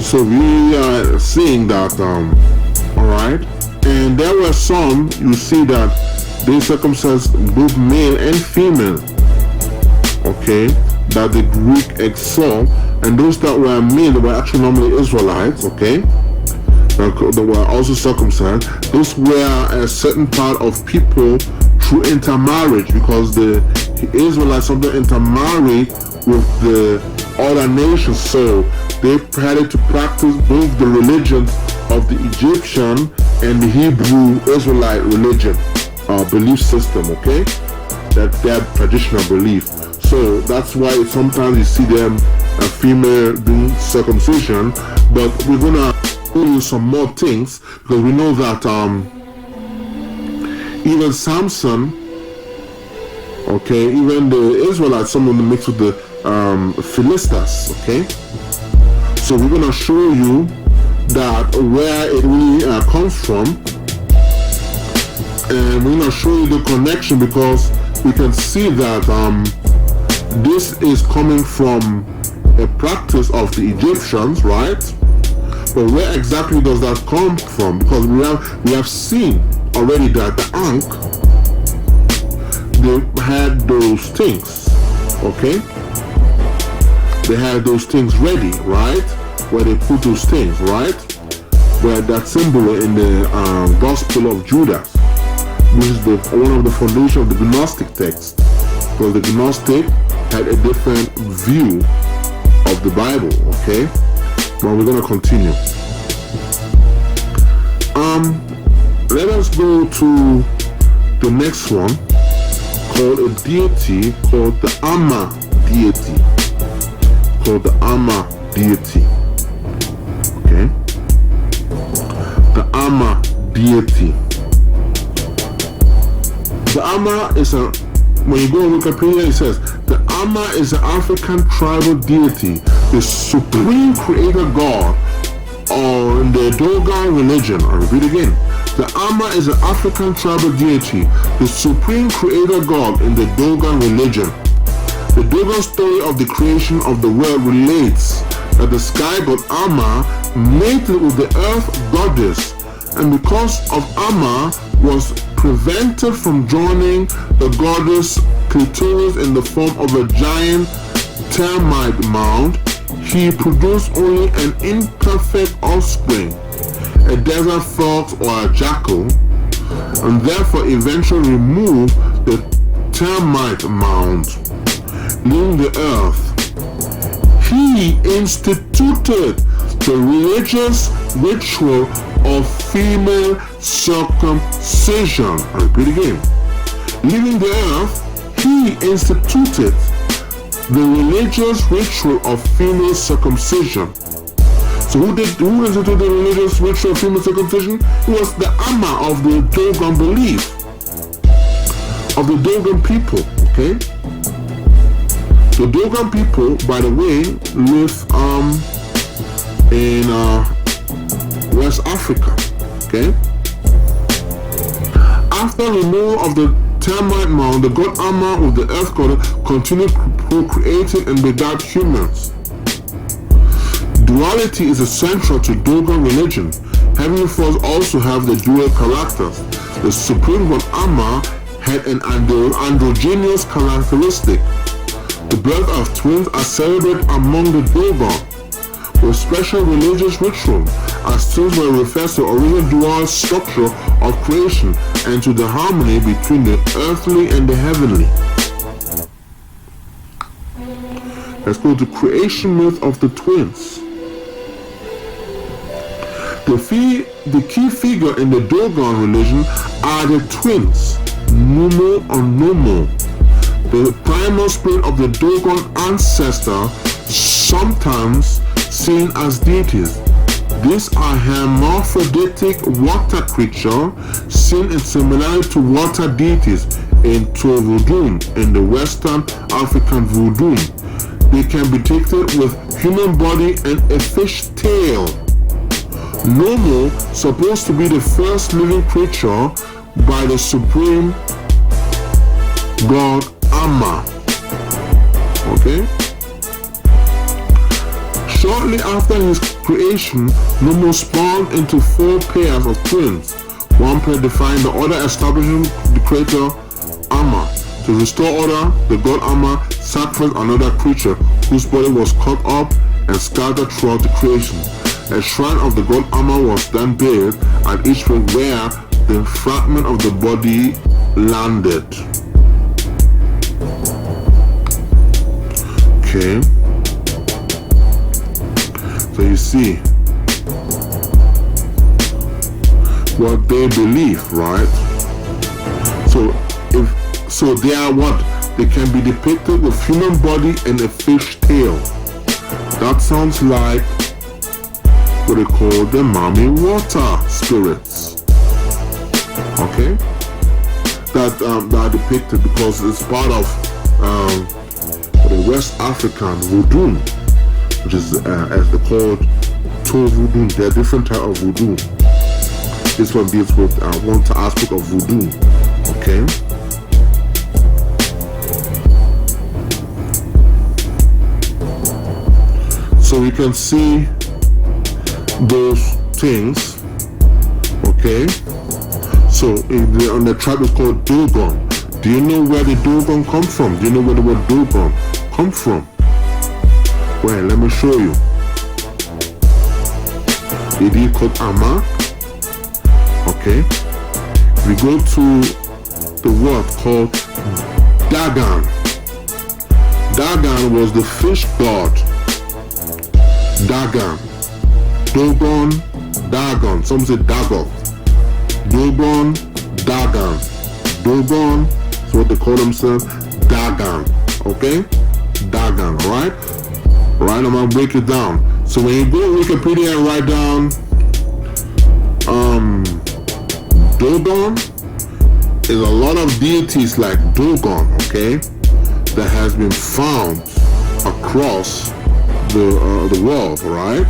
So we are seeing that, alright, and there were some, you see that they circumcised both male and female, okay, that the Greek exalt, and those that were male were actually normally Israelites, okay, that were also circumcised. Those were a certain part of people through intermarriage, because the Israelites sometimes intermarried with the other nations, so they had to practice both the religions of the Egyptian and the Hebrew Israelite religion, belief system, okay? That their traditional belief. So that's why sometimes you see them a female doing circumcision, but we're gonna show you some more things, because we know that even Samson Okay, even the Israelites, some of them mixed with the Philistines. Okay, so we're gonna show you that where it really comes from, and we're gonna show you the connection, because we can see that this is coming from a practice of the Egyptians, right? But where exactly does that come from? Because we have seen already that the Ankh, they had those things, okay? They had those things ready, right? Where they put those things, right? Where that symbol in the Gospel of Judas, which is one of the foundation of the Gnostic text, because the Gnostic had a different view of the Bible, okay? But we're gonna continue. Let us go to the next one, called a deity called the Amma deity. Called the Amma deity. Okay? The Amma deity. The Amma is when you go on Wikipedia, it says, the Amma is an African tribal deity, the supreme creator god in the Dogon religion. I'll repeat again. The Amma is an African tribal deity, the supreme creator god in the Dogon religion. The Dogon story of the creation of the world relates that the sky god Amma mated with the earth goddess, and because of Amma was prevented from joining the goddess clitoris in the form of a giant termite mound, he produced only an imperfect offspring, a desert fox or a jackal, and therefore eventually removed the termite mound, leaving the earth. He instituted the religious ritual of female circumcision. I repeat again. Leaving the earth, he instituted the religious ritual of female circumcision. So who instituted the religious ritual of female circumcision? It was the Amma of the Dogon belief, of the Dogon people, okay? The Dogon people, by the way, live in West Africa, okay? After removal of the termite mound, the god Amma with the earth god continued procreating and begat humans. Duality is essential to Dogon religion. Heavenly forms also have the dual characters. The supreme god Amma had an androgynous characteristic. The birth of twins are celebrated among the Dogon with special religious ritual, as twins were referred to the original dual structure of creation and to the harmony between the earthly and the heavenly. Let's go to creation myth of the twins. The key figure in the Dogon religion are the twins, Numo or Nomo, the primal spirit of the Dogon ancestor, sometimes seen as deities. These are hermaphroditic water creatures seen in similarity to water deities in Voodoo, in the Western African Voodoo. They can be depicted with human body and a fish tail. Nomo, supposed to be the first living creature by the supreme god Amma. Okay? Shortly after his creation, Nomo spawned into 4 pairs of twins. One pair defined the other, establishing the creator Amma. To restore order, the god Amma sacrificed another creature whose body was cut up and scattered throughout the creation. A shrine of the god Amma was then built at each point where the fragment of the body landed. Okay. So you see what they believe, right? So they are what? They can be depicted with human body and a fish tail. That sounds like what they call the Mami water spirits. Okay? that are depicted, because it's part of the West African voodoo, which is as they call toe voodoo. There are different types of voodoo. This one deals with one aspect of voodoo. Okay. So we can see those things. Okay. So on the tribe is called Dogon. Do you know where the Dogon come from? Do you know where the word Dogon come from? Well, let me show you. It is called Ama. Okay. We go to the word called Dagon. Dagon was the fish god. Dagon. Dogon, Dagon. Some say Dagon. Dogon, Dagon. Dogon is what they call themselves. Dagon. Okay? Dagon, alright? Alright, I'm gonna break it down. So when you go to Wikipedia and write down Dogon, is a lot of deities like Dogon, okay, that has been found across the world, right?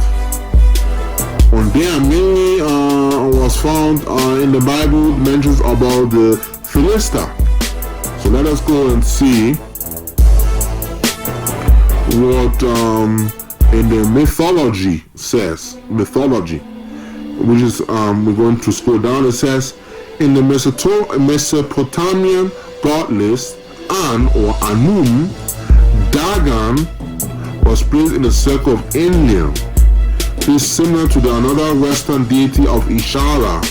On there mainly was found in the Bible mentions about the Philistine. So let us go and see what in the mythology says. Mythology, which is we're going to scroll down. It says in the Mesopotamian goddess An or Anum, Dagon was placed in the circle of Enlil. This is similar to another Western deity of Ishara.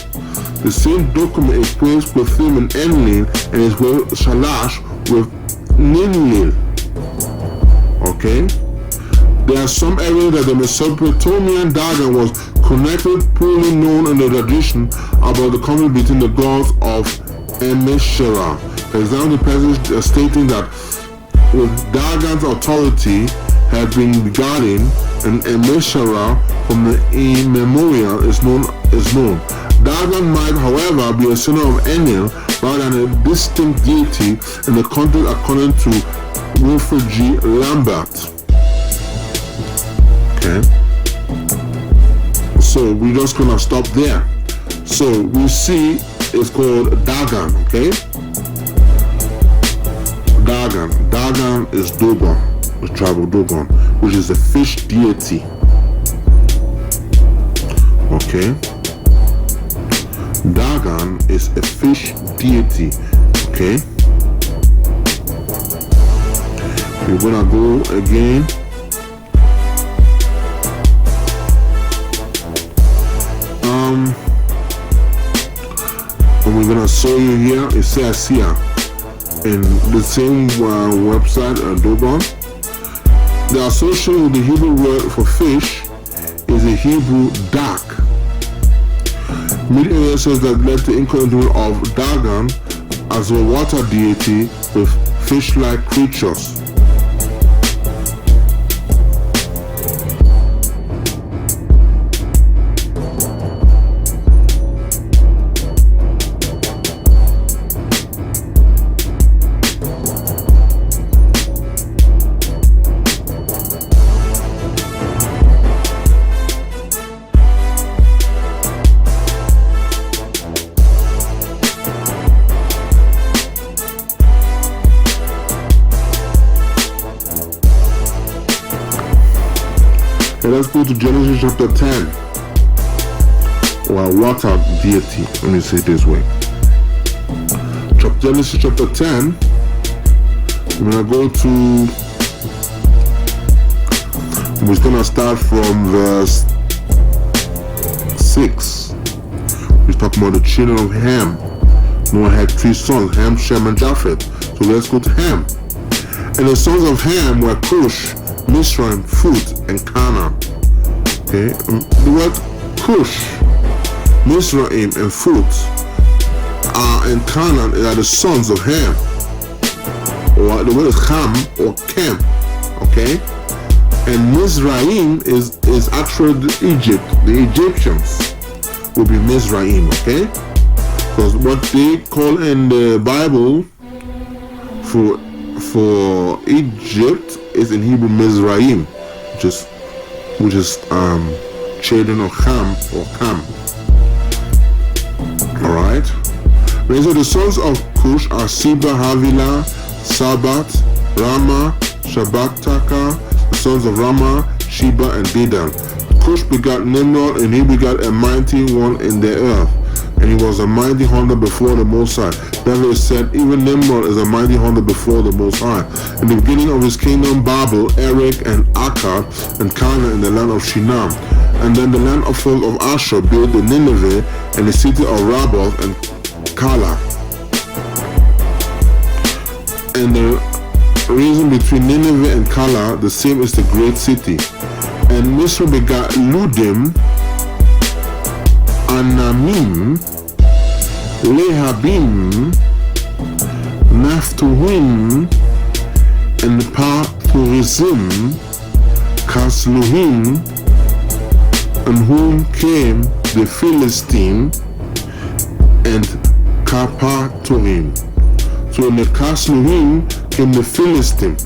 The same document is placed with him in Enlil and is with Shalash with Ninlil. Okay? There are some evidence that the Mesopotamian Dagon was connected, poorly known in the tradition, about the conflict between the gods of Emeshera. For example, the passage stating that with Dagon's authority had been regarding an Emeshera from the immemorial is known. Dagon might, however, be a synonym of Enlil rather than a distinct deity in the context, according to Wilfred G. Lambert. Okay. So we're just gonna stop there. So we see it's called Dagon. Okay. Dagon is Dogon, the tribe of Dogon, which is a fish deity. Okay. Dagon is a fish deity. Okay. We're gonna go again. And we're gonna show you here. It says here in the same website, Dogon, the association with the Hebrew word for fish is a Hebrew dak. Mid-area says that led to incarnation of Dagon as a water deity with fish-like creatures. Let's go to Genesis chapter 10. Well, water deity. Let me say it this way. Genesis chapter 10. I'm gonna go to. We're gonna start from verse 6. We're talking about the children of Ham. Noah had 3 sons: Ham, Shem, and Japheth. So let's go to Ham. And the sons of Ham were Cush, Mizraim, Phut, and Canaan. Okay, the word Cush, Mizraim, and Phut and Canaan are the sons of Ham. Or the word is Ham or Kem. Okay, and Mizraim is actually Egypt. The Egyptians will be Mizraim. Okay, so Because what they call in the Bible for Egypt is in Hebrew Mizraim, which is children of Ham or Ham. Alright? So the sons of Cush are Seba, Havila, Sabat, Rama, Shabbataka, the sons of Rama, Sheba, and Dedan. Cush begat Nimrod, and he begat a mighty one in the earth, and he was a mighty hunter before the Most High. Therefore it said, even Nimrod is a mighty hunter before the Most High. In the beginning of his kingdom, Babel, Erech, and Akkad, and Calneh in the land of Shinar. And then the land of Asher built the Nineveh, and the city of Rabbah, and Kala. And the reason between Nineveh and Kala, the same is the great city. And Misra begat Ludim, Anamim, Lehabim, Naphtuhim, and Pathurizim, Kasluhim, and whom came the Philistine, and Kapatorim. So in the Kasluhim came the Philistine.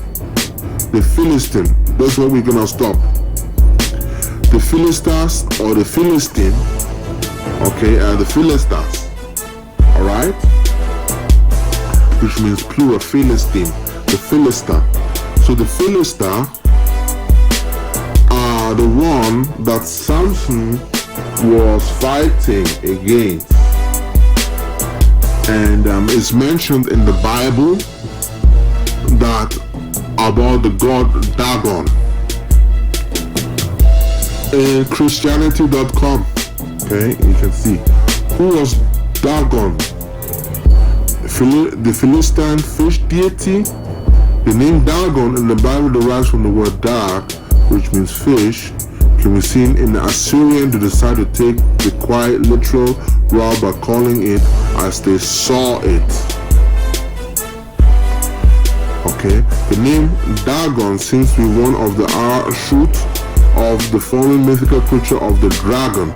The Philistine. That's where we're gonna stop. The Philistines or the Philistine, okay, the Philistines. Alright? Which means plural, Philistine. The Philistine. So the Philistine are the one that Samson was fighting against. And it's mentioned in the Bible that about the god Dagon in Christianity.com. Okay, you can see who was Dagon. The Philistine fish deity. The name Dagon in the Bible derives from the word dag, which means fish. Can be seen in the Assyrian to decide to take the quite literal route by calling it as they saw it. Okay, the name Dagon seems to be one of the offshoots of the fallen mythical creature of the dragon,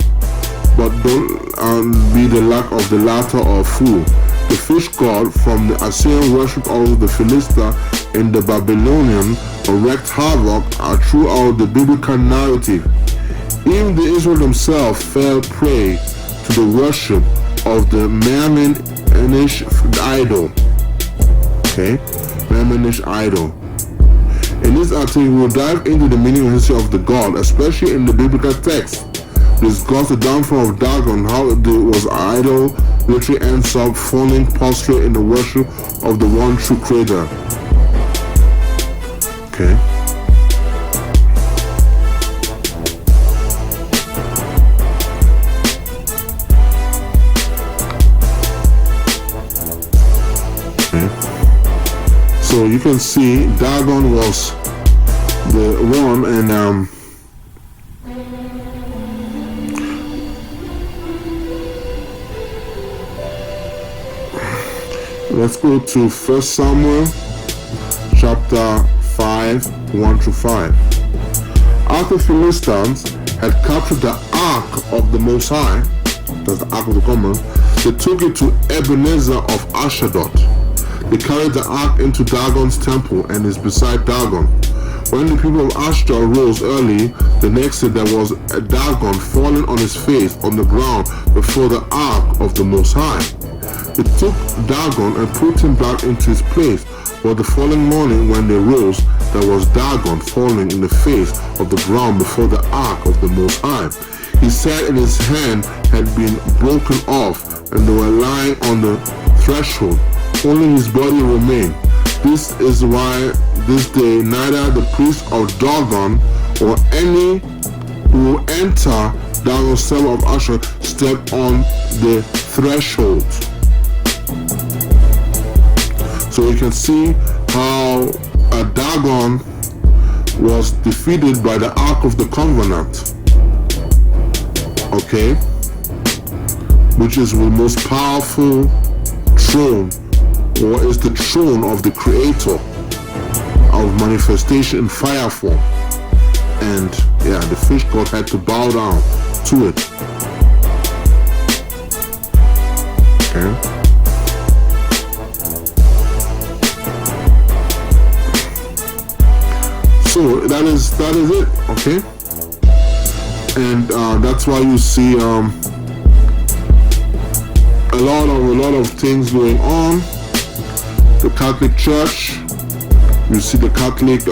but don't be the lack of the latter or fool. The fish god from the Assyrian worship also the Philistine in the Babylonian or wreaked havoc throughout the biblical narrative. Even the Israel themselves fell prey to the worship of the Mermenish idol. Okay, Mermenish idol. In this article, we will dive into the meaning and history of the god, especially in the biblical text. Discuss the downfall of Dagon, how it was idol, literally ends up falling prostrate in the worship of the one true creator. Okay. So you can see Dagon was the one, and let's go to 1 Samuel chapter 5, 1 through 5. After the Philistines had captured the Ark of the Most High, that's the Ark of the Covenant, they took it to Ebenezer of Ashdod. They carried the ark into Dagon's temple and is beside Dagon. When the people of Ashdod rose early the next day, there was a Dagon falling on his face on the ground before the ark of the Most High. They took Dagon and put him back into his place. But the following morning when they rose, there was Dagon falling in the face of the ground before the ark of the Most High. His head and his hand had been broken off, and they were lying on the threshold. Only his body remained. This is why this day neither the priest of Dagon or any who enter Dagon's temple of Asher step on the threshold. So you can see how Dagon was defeated by the Ark of the Covenant. Okay, which is the most powerful throne, or is the throne of the creator of manifestation in fire form. And yeah, the fish god had to bow down to it. Okay. So that is it. Okay. And that's why you see a lot of things going on. The Catholic Church, you see the Catholic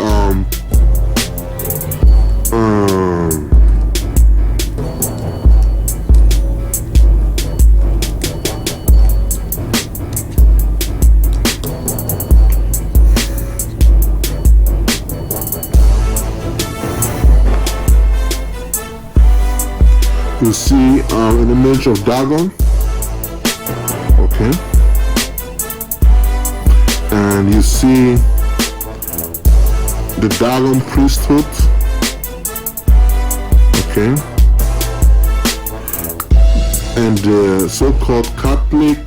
you see an image of Dagon. Okay. And you see the Dagon priesthood. Okay. And the so-called Catholic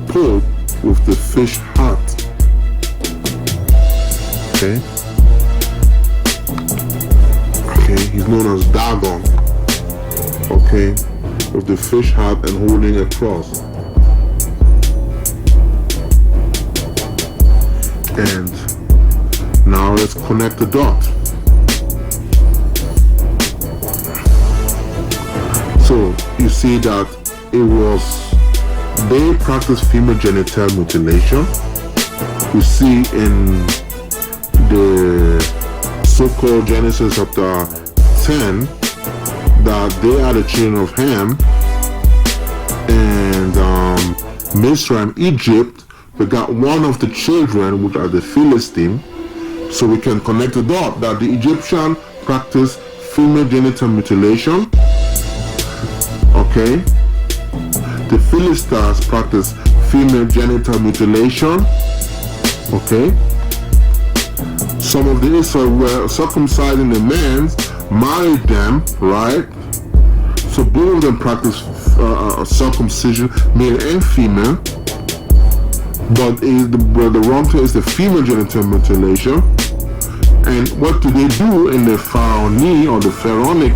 Pope with the fish heart. Okay. Okay, he's known as Dagon. Okay, with the fish heart and holding a cross. And now let's connect the dot. So you see that they practice female genital mutilation. You see in the so-called Genesis chapter 10 that they are the children of Ham, and Mizraim, Egypt, begot one of the children, which are the Philistines. So we can connect the dot that the Egyptian practiced female genital mutilation. Okay, the Philistines practice female genital mutilation. Okay, some of the Israel were circumcising the men, married them, right? So both of them practice circumcision, male and female. But the wrong thing is the female genital mutilation. And what do they do in the pharaonic or the pharaonic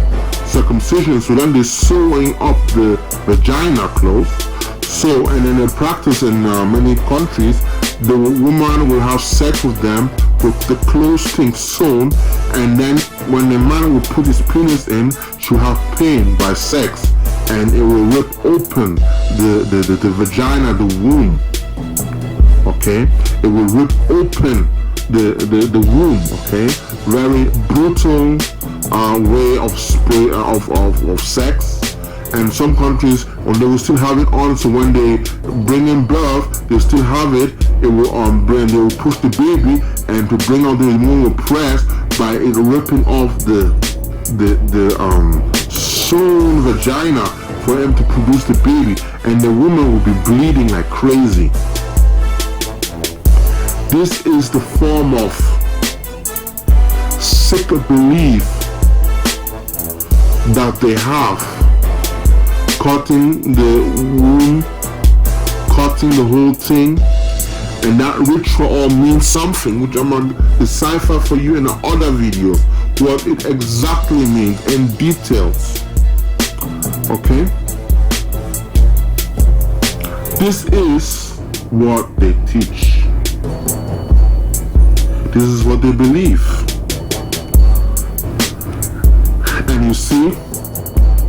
circumcision? So then they're sewing up the vagina close. So, and then they practice in many countries, the woman will have sex with them with the close thing sewn, and then when the man will put his penis in, she'll have pain by sex, and it will rip open the vagina, the womb. Okay, it will rip open the womb. Okay, very brutal way of sex. And some countries, they will still have it on, so when they bring in birth, they still have it. It will they will push the baby, and to bring out the womb will press by it ripping off the sewn vagina for them to produce the baby, and the woman will be bleeding like crazy. This is the form of sick belief that they have. Cutting the womb, cutting the whole thing, and that ritual all means something, which I'm going to decipher for you in other videos, what it exactly means in details. Okay? This is what they teach. This is what they believe. And you see,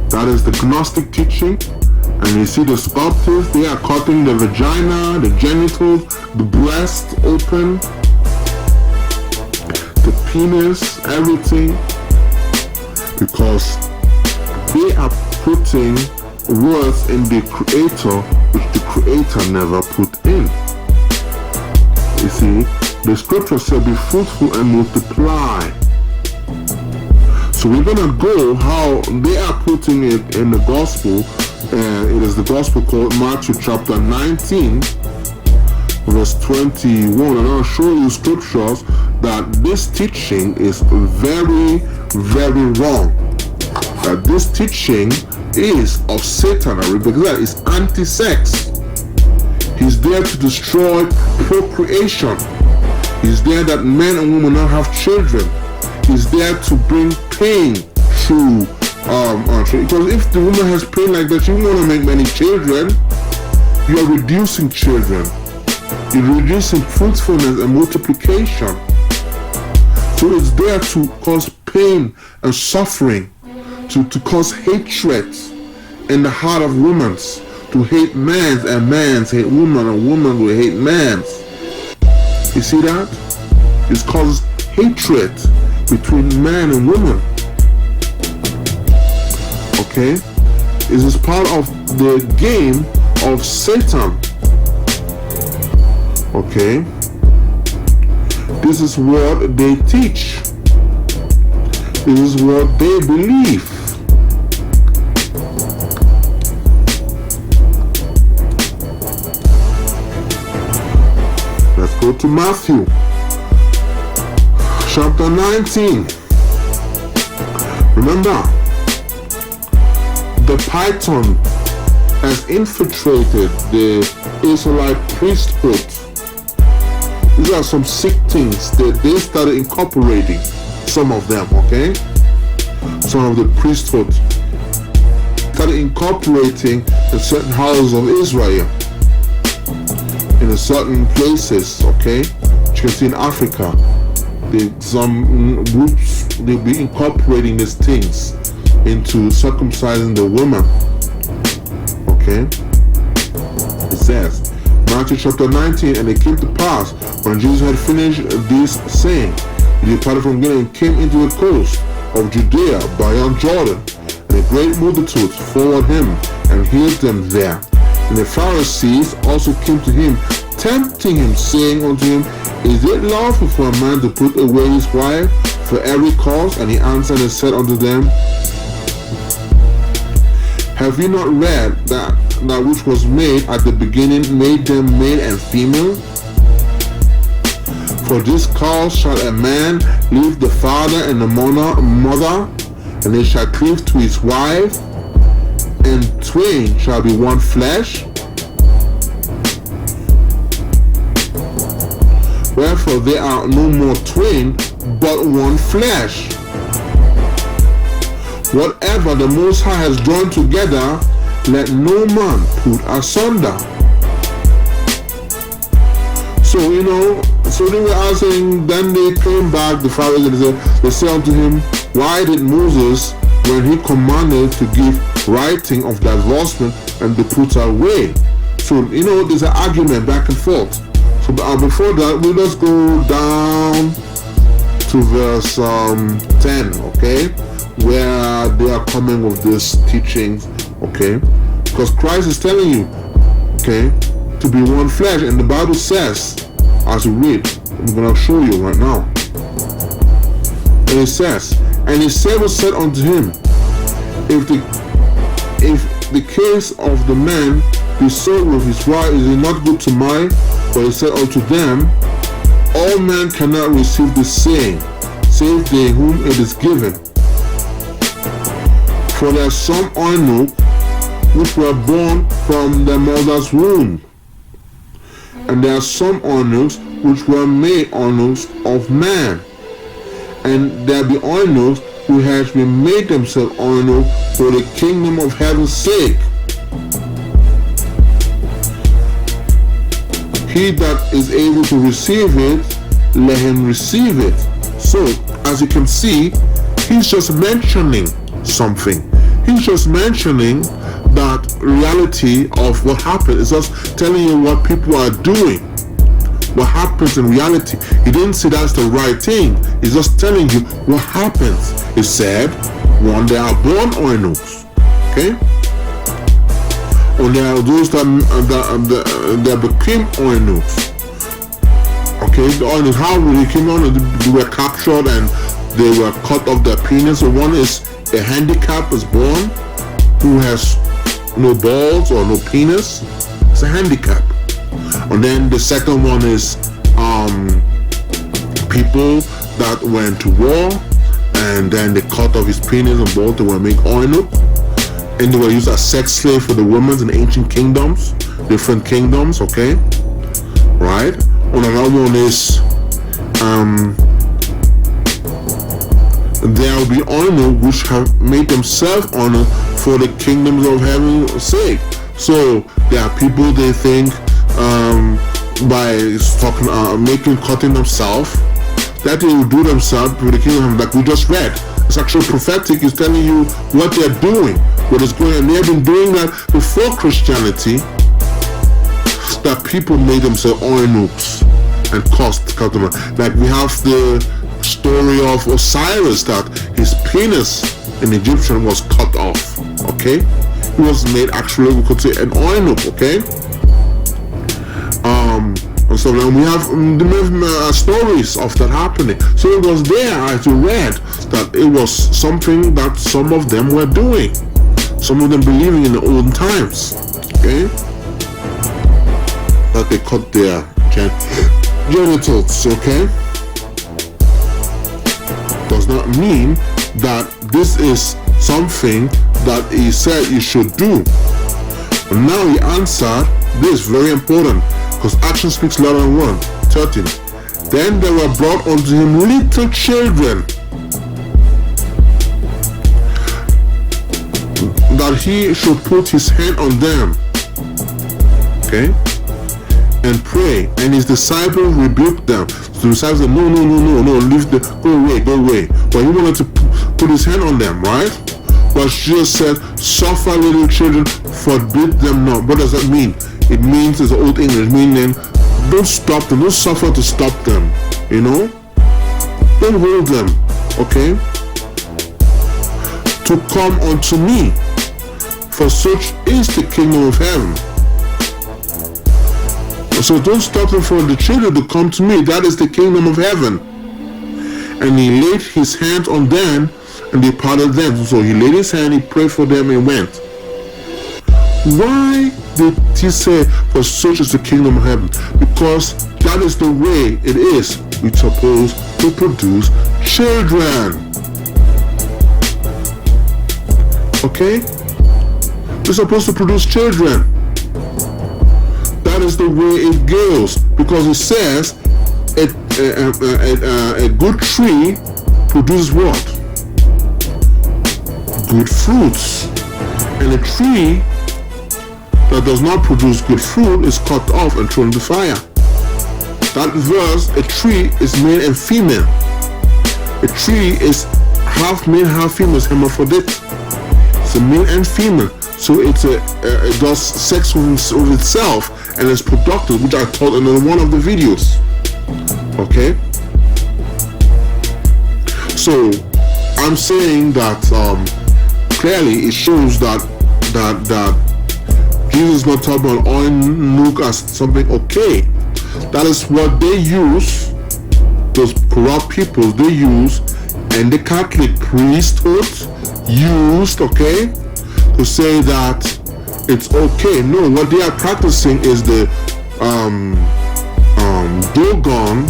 that is the Gnostic teaching. And you see the sculptors, they are cutting the vagina, the genitals, the breast open, the penis, everything, because they are putting words in the Creator which the Creator never put in. You see, the scripture said, be fruitful and multiply. So we're gonna go how they are putting it in the gospel, and it is the gospel called Matthew chapter 19, verse 21. And I'll show you scriptures that this teaching is very, very wrong. That this teaching is of Satan, because that is anti-sex. He's there to destroy procreation. He's there that men and women not have children. He's there to bring pain through because if the woman has pain like that, she won't want to make many children. You are reducing children. You're reducing fruitfulness and multiplication. So it's there to cause pain and suffering, to cause hatred in the heart of women, to hate men and men hate women and women will hate men. You see that? It causes hatred between man and woman. Okay? This is part of the game of Satan. Okay? This is what they teach. This is what they believe. Let's go to Matthew chapter 19. Remember, the python has infiltrated the Israelite priesthood. These are some sick things that they started incorporating. Some of them, okay? Some of the priesthood started incorporating in certain houses of Israel, in certain places, okay? You can see in Africa, some groups, they'll be incorporating these things into circumcising the woman, okay? It says, Matthew chapter 19, and it came to pass, when Jesus had finished this saying, he departed from Galilee and came into the coast of Judea beyond Jordan, and a great multitude followed him and healed them there. And the Pharisees also came to him, tempting him, saying unto him, Is it lawful for a man to put away his wife for every cause? And he answered and said unto them, Have you not read that which was made at the beginning made them male and female? For this cause shall a man leave the father and the mother, and they shall cleave to his wife, and twain shall be one flesh. Wherefore they are no more twain, but one flesh. Whatever the Most High has joined together, let no man put asunder. So, so they were asking, then they came back, the Pharisees, and they said unto him, Why did Moses, when he commanded to give writing of divorcement and to put her away? So, there's an argument back and forth. So before that, we'll just go down to verse 10, okay? Where they are coming with these teachings, okay? Because Christ is telling you, okay, to be one flesh. And the Bible says, as we read, I'm going to show you right now. And it says, And his servant said unto him, If the case of the man be so with his wife, is it not good to mine? For he said unto them, All men cannot receive the same, save they whom it is given. For there are some eunuchs which were born from their mother's womb, and there are some eunuchs which were made eunuchs of man, and there be eunuchs who have been made themselves eunuchs for the kingdom of heaven's sake. He that is able to receive it, let him receive it. So, as you can see, he's just mentioning something. He's just mentioning that reality of what happened. It's just telling you what people are doing, what happens in reality. He didn't say that's the right thing. He's just telling you what happens. He said, one, they are born eunuchs, okay? Or there are those that became eunuchs. Okay, the eunuchs, how they came on, they were captured and they were cut off their penis. So one is a handicap is born who has no balls or no penis. It's a handicap. And then the second one is people that went to war and then they cut off his penis and balls. They were made eunuch. And they were used as sex slave for the women in ancient kingdoms, different kingdoms, okay? Right? And another one is there will be eunuchs which have made themselves honor for the kingdoms of heaven's sake. So There are people they think by cutting themselves that they will do themselves for the kingdom, like we just read. It's actually prophetic. It's telling you what they're doing, what is going on. They have been doing that before Christianity. That people made themselves eunuchs and caused them. Like we have the story of Osiris, that his penis in Egyptian was cut off. Okay, he was made actually, we could say, an eunuch. Okay. And so then we have stories of that happening. So it was there, as we read, that it was something that some of them were doing. Some of them believing in the olden times. Okay? That they cut their genitals. Okay? Does not mean that this is something that he said you should do. But now he answered, this is very important, because action speaks louder than word. 13. Then there were brought unto him little children, that he should put his hand on them, okay, and pray. And his disciples rebuked them. So the disciples said, no, leave the, go away. But he wanted to put his hand on them, right? But Jesus said, suffer little children, forbid them not. What does that mean? It means, it's old English, meaning don't stop them, don't suffer to stop them, you know? Don't hold them, okay? To come unto me, for such is the kingdom of heaven. So don't stop them for the children to come to me, that is the kingdom of heaven. And he laid his hands on them and departed them. So he laid his hand, he prayed for them and went. Why did he say, for such is the kingdom of heaven? Because that is the way it is. We're supposed to produce children. Okay? We're supposed to produce children. That is the way it goes. Because it says, a good tree produces what? Good fruits. And a tree that does not produce good fruit is cut off and thrown into fire. That verse, a tree is male and female. A tree is half male, half female, it's hermaphrodite. It's a male and female. So it does sex with itself and is productive, which I taught in one of the videos. Okay? So I'm saying that clearly it shows that Jesus is not talking about eunuch as something okay. That is what they use, those corrupt people, they use, and the Catholic priesthood used, okay, to say that it's okay. No, what they are practicing is the Dogon,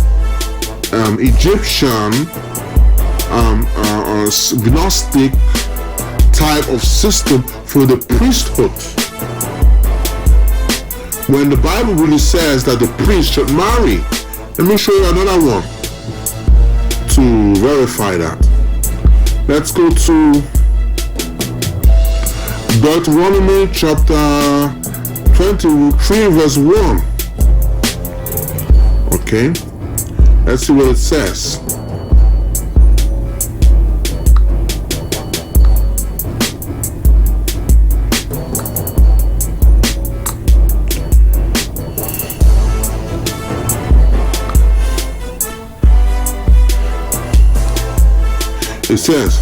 Egyptian, Gnostic type of system for the priesthood. When the Bible really says that the priest should marry. Let me show you another one to verify that. Let's go to Deuteronomy chapter 23 verse 1. Okay, let's see what it says. It says,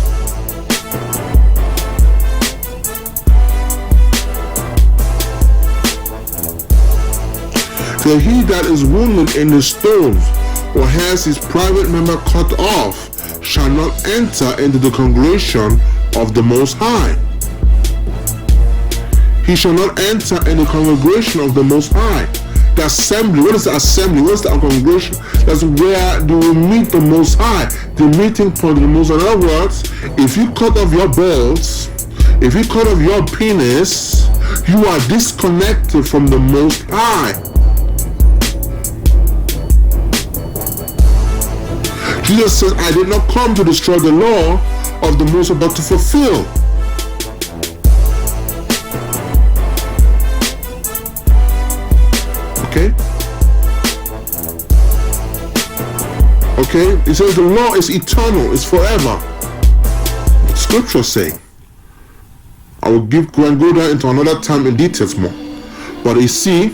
for he that is wounded in the stones or has his private member cut off shall not enter into the congregation of the Most High. He shall not enter in the congregation of the Most High. The assembly, what is the assembly? What is the congregation? That's where they will meet the Most High, the meeting point of the Most High. In other words, if you cut off your balls, if you cut off your penis, you are disconnected from the Most High. Jesus says, I did not come to destroy the law of the Most High, but to fulfill. Okay? Okay? It says the law is eternal, it's forever. The scriptures say. I will go down into another time in details more. But you see,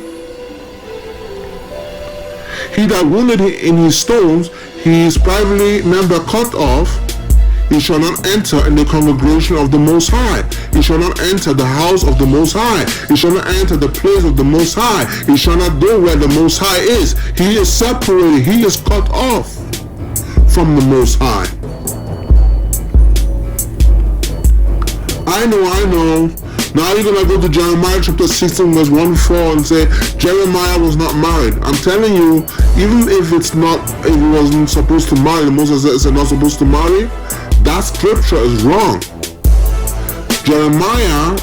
he that wounded in his stones, he is privately member cut off. He shall not enter in the congregation of the Most High. He shall not enter the house of the Most High. He shall not enter the place of the Most High. He shall not go where the Most High is. He is separated. He is cut off from the Most High. I know. Now you're going to go to Jeremiah chapter 16 verse 1-4 and say Jeremiah was not married. I'm telling you, even if it wasn't supposed to marry, the Moses said not supposed to marry, that scripture is wrong. Jeremiah,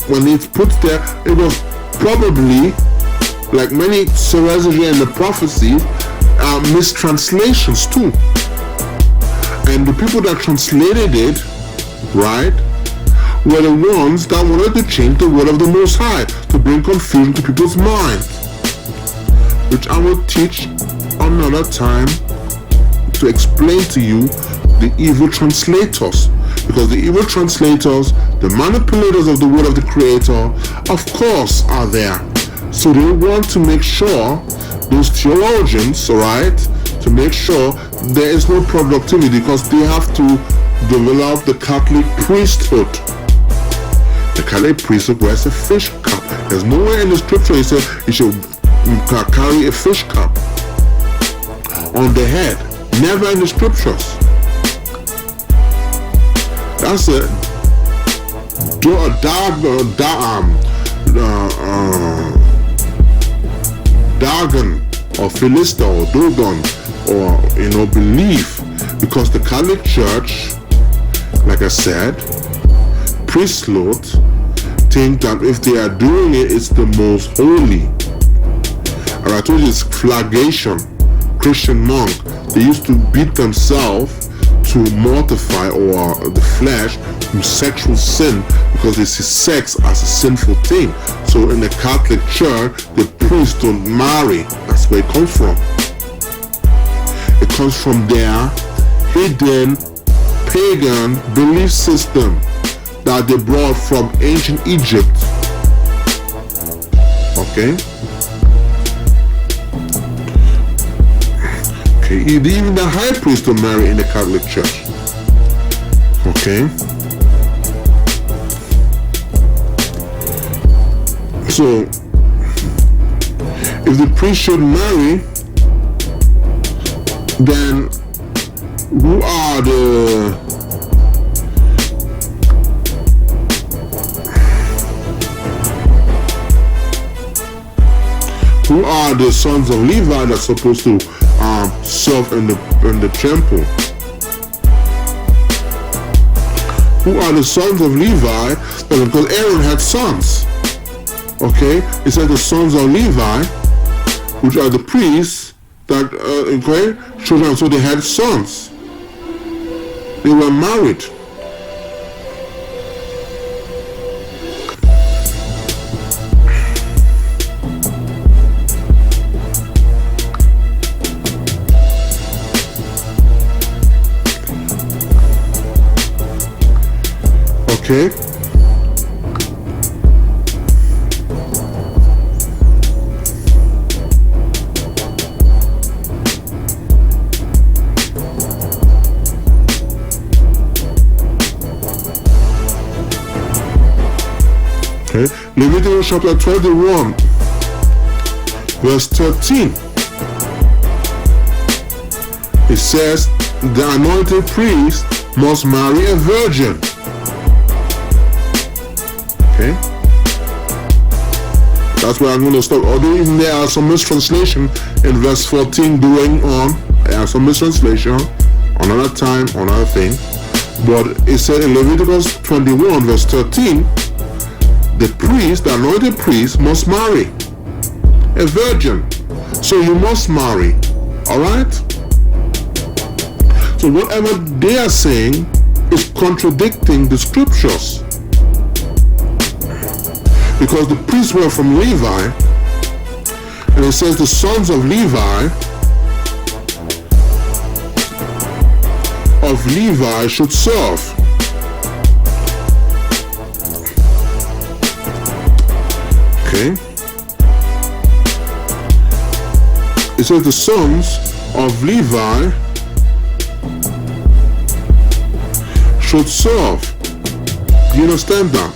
when it's put there, it was probably, like many Seraziah in the prophecy, mistranslations too. And the people that translated it, right, were the ones that wanted to change the word of the Most High to bring confusion to people's minds, which I will teach another time to explain to you the evil translators, because the evil translators, the manipulators of the word of the Creator, of course are there. So they want to make sure, those theologians, right, to make sure there is no productivity, because they have to develop the Catholic priesthood. The Catholic priesthood wears a fish cap. There's nowhere in the scripture it says you should carry a fish cap on the head. Never in the scriptures. That's a Dagon or Philista or Dogon or belief, because the Catholic Church, like I said, priesthood, think that if they are doing it, it's the most holy. And I told you it's flagellation. Christian monk, they used to beat themselves to mortify the flesh from sexual sin, because they see sex as a sinful thing. So in the Catholic Church, the priests don't marry. That's where it comes from. It comes from their hidden pagan belief system that they brought from ancient Egypt. Okay? Even the high priest don't marry in the Catholic Church. Okay? So, if the priest should marry, then who are the sons of Levi that's supposed to serve in the temple? Who are the sons of Levi? Because Aaron had sons. Okay, it said the sons of Levi, which are the priests that children. So they had sons. They were married. Okay. Leviticus chapter 21, verse 13. It says, the anointed priest must marry a virgin. Okay? That's where I'm going to stop. Although even there are some mistranslation in verse 14 going on. There are some mistranslation. Another time, another thing. But it said in Leviticus 21 verse 13, the priest, the anointed priest, must marry a virgin. So you must marry. Alright? So whatever they are saying is contradicting the scriptures. Because the priests were from Levi, And it says the sons of Levi should serve. Okay. It says the sons of Levi should serve. Do you understand that?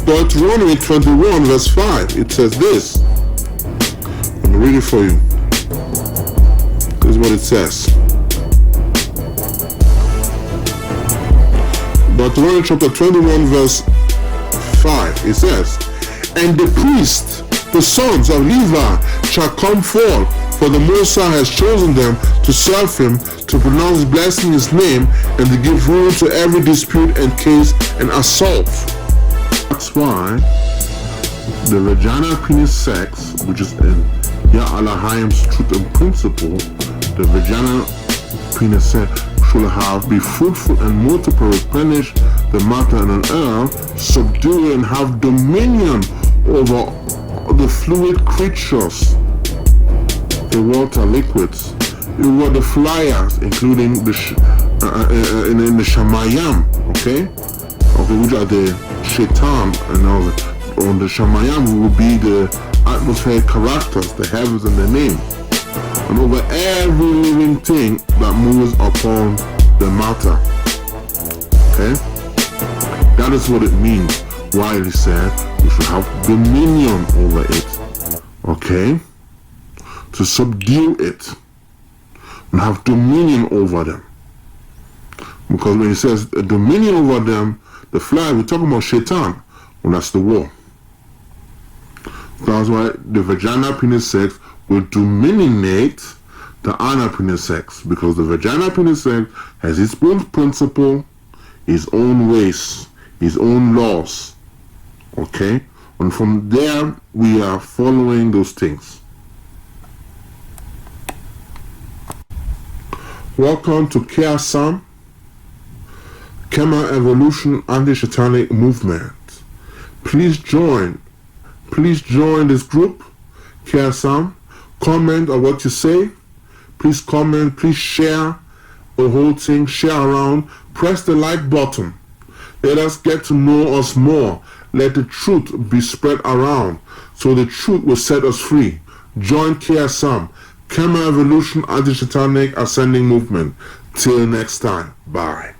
Deuteronomy 21 verse 5, it says this. Let me read it for you. This is what it says. Deuteronomy chapter 21 verse 5, it says, and the priests, the sons of Levi, shall come forth, for the Most High has chosen them to serve him, to pronounce blessing in his name, and to give rule to every dispute and case and assault. That's why the vagina penis sex, which is in Ya Allahayim's truth and principle, the vagina penis sex should be fruitful and multiply, replenish the matter and an earth, subdue and have dominion over the fluid creatures, the water liquids, over the flyers, including the in the Shamayam, okay, which are the Shatan and all that. On the Shamayam will be the atmospheric characters, the heavens and the names, and over every living thing that moves upon the matter. Okay, that is what it means. Why he said we should have dominion over it. Okay, to subdue it and have dominion over them. Because when he says dominion over them, the fly, we're talking about Shatan. Well, that's the war. That's why the vagina penis sex will dominate the anal penis sex, because the vagina penis sex has its own principle, its own ways, its own laws. Okay? And from there, we are following those things. Welcome to KEASAM, Kema Evolution Anti-Satanic Movement. Please join this group, KEASAM. Comment on what you say. Please comment, please share the whole thing, share around, press the like button. Let us get to know us more. Let the truth be spread around, so the truth will set us free. Join KEASAM, Kema Evolution Anti-Satanic Ascending Movement. Till next time, bye.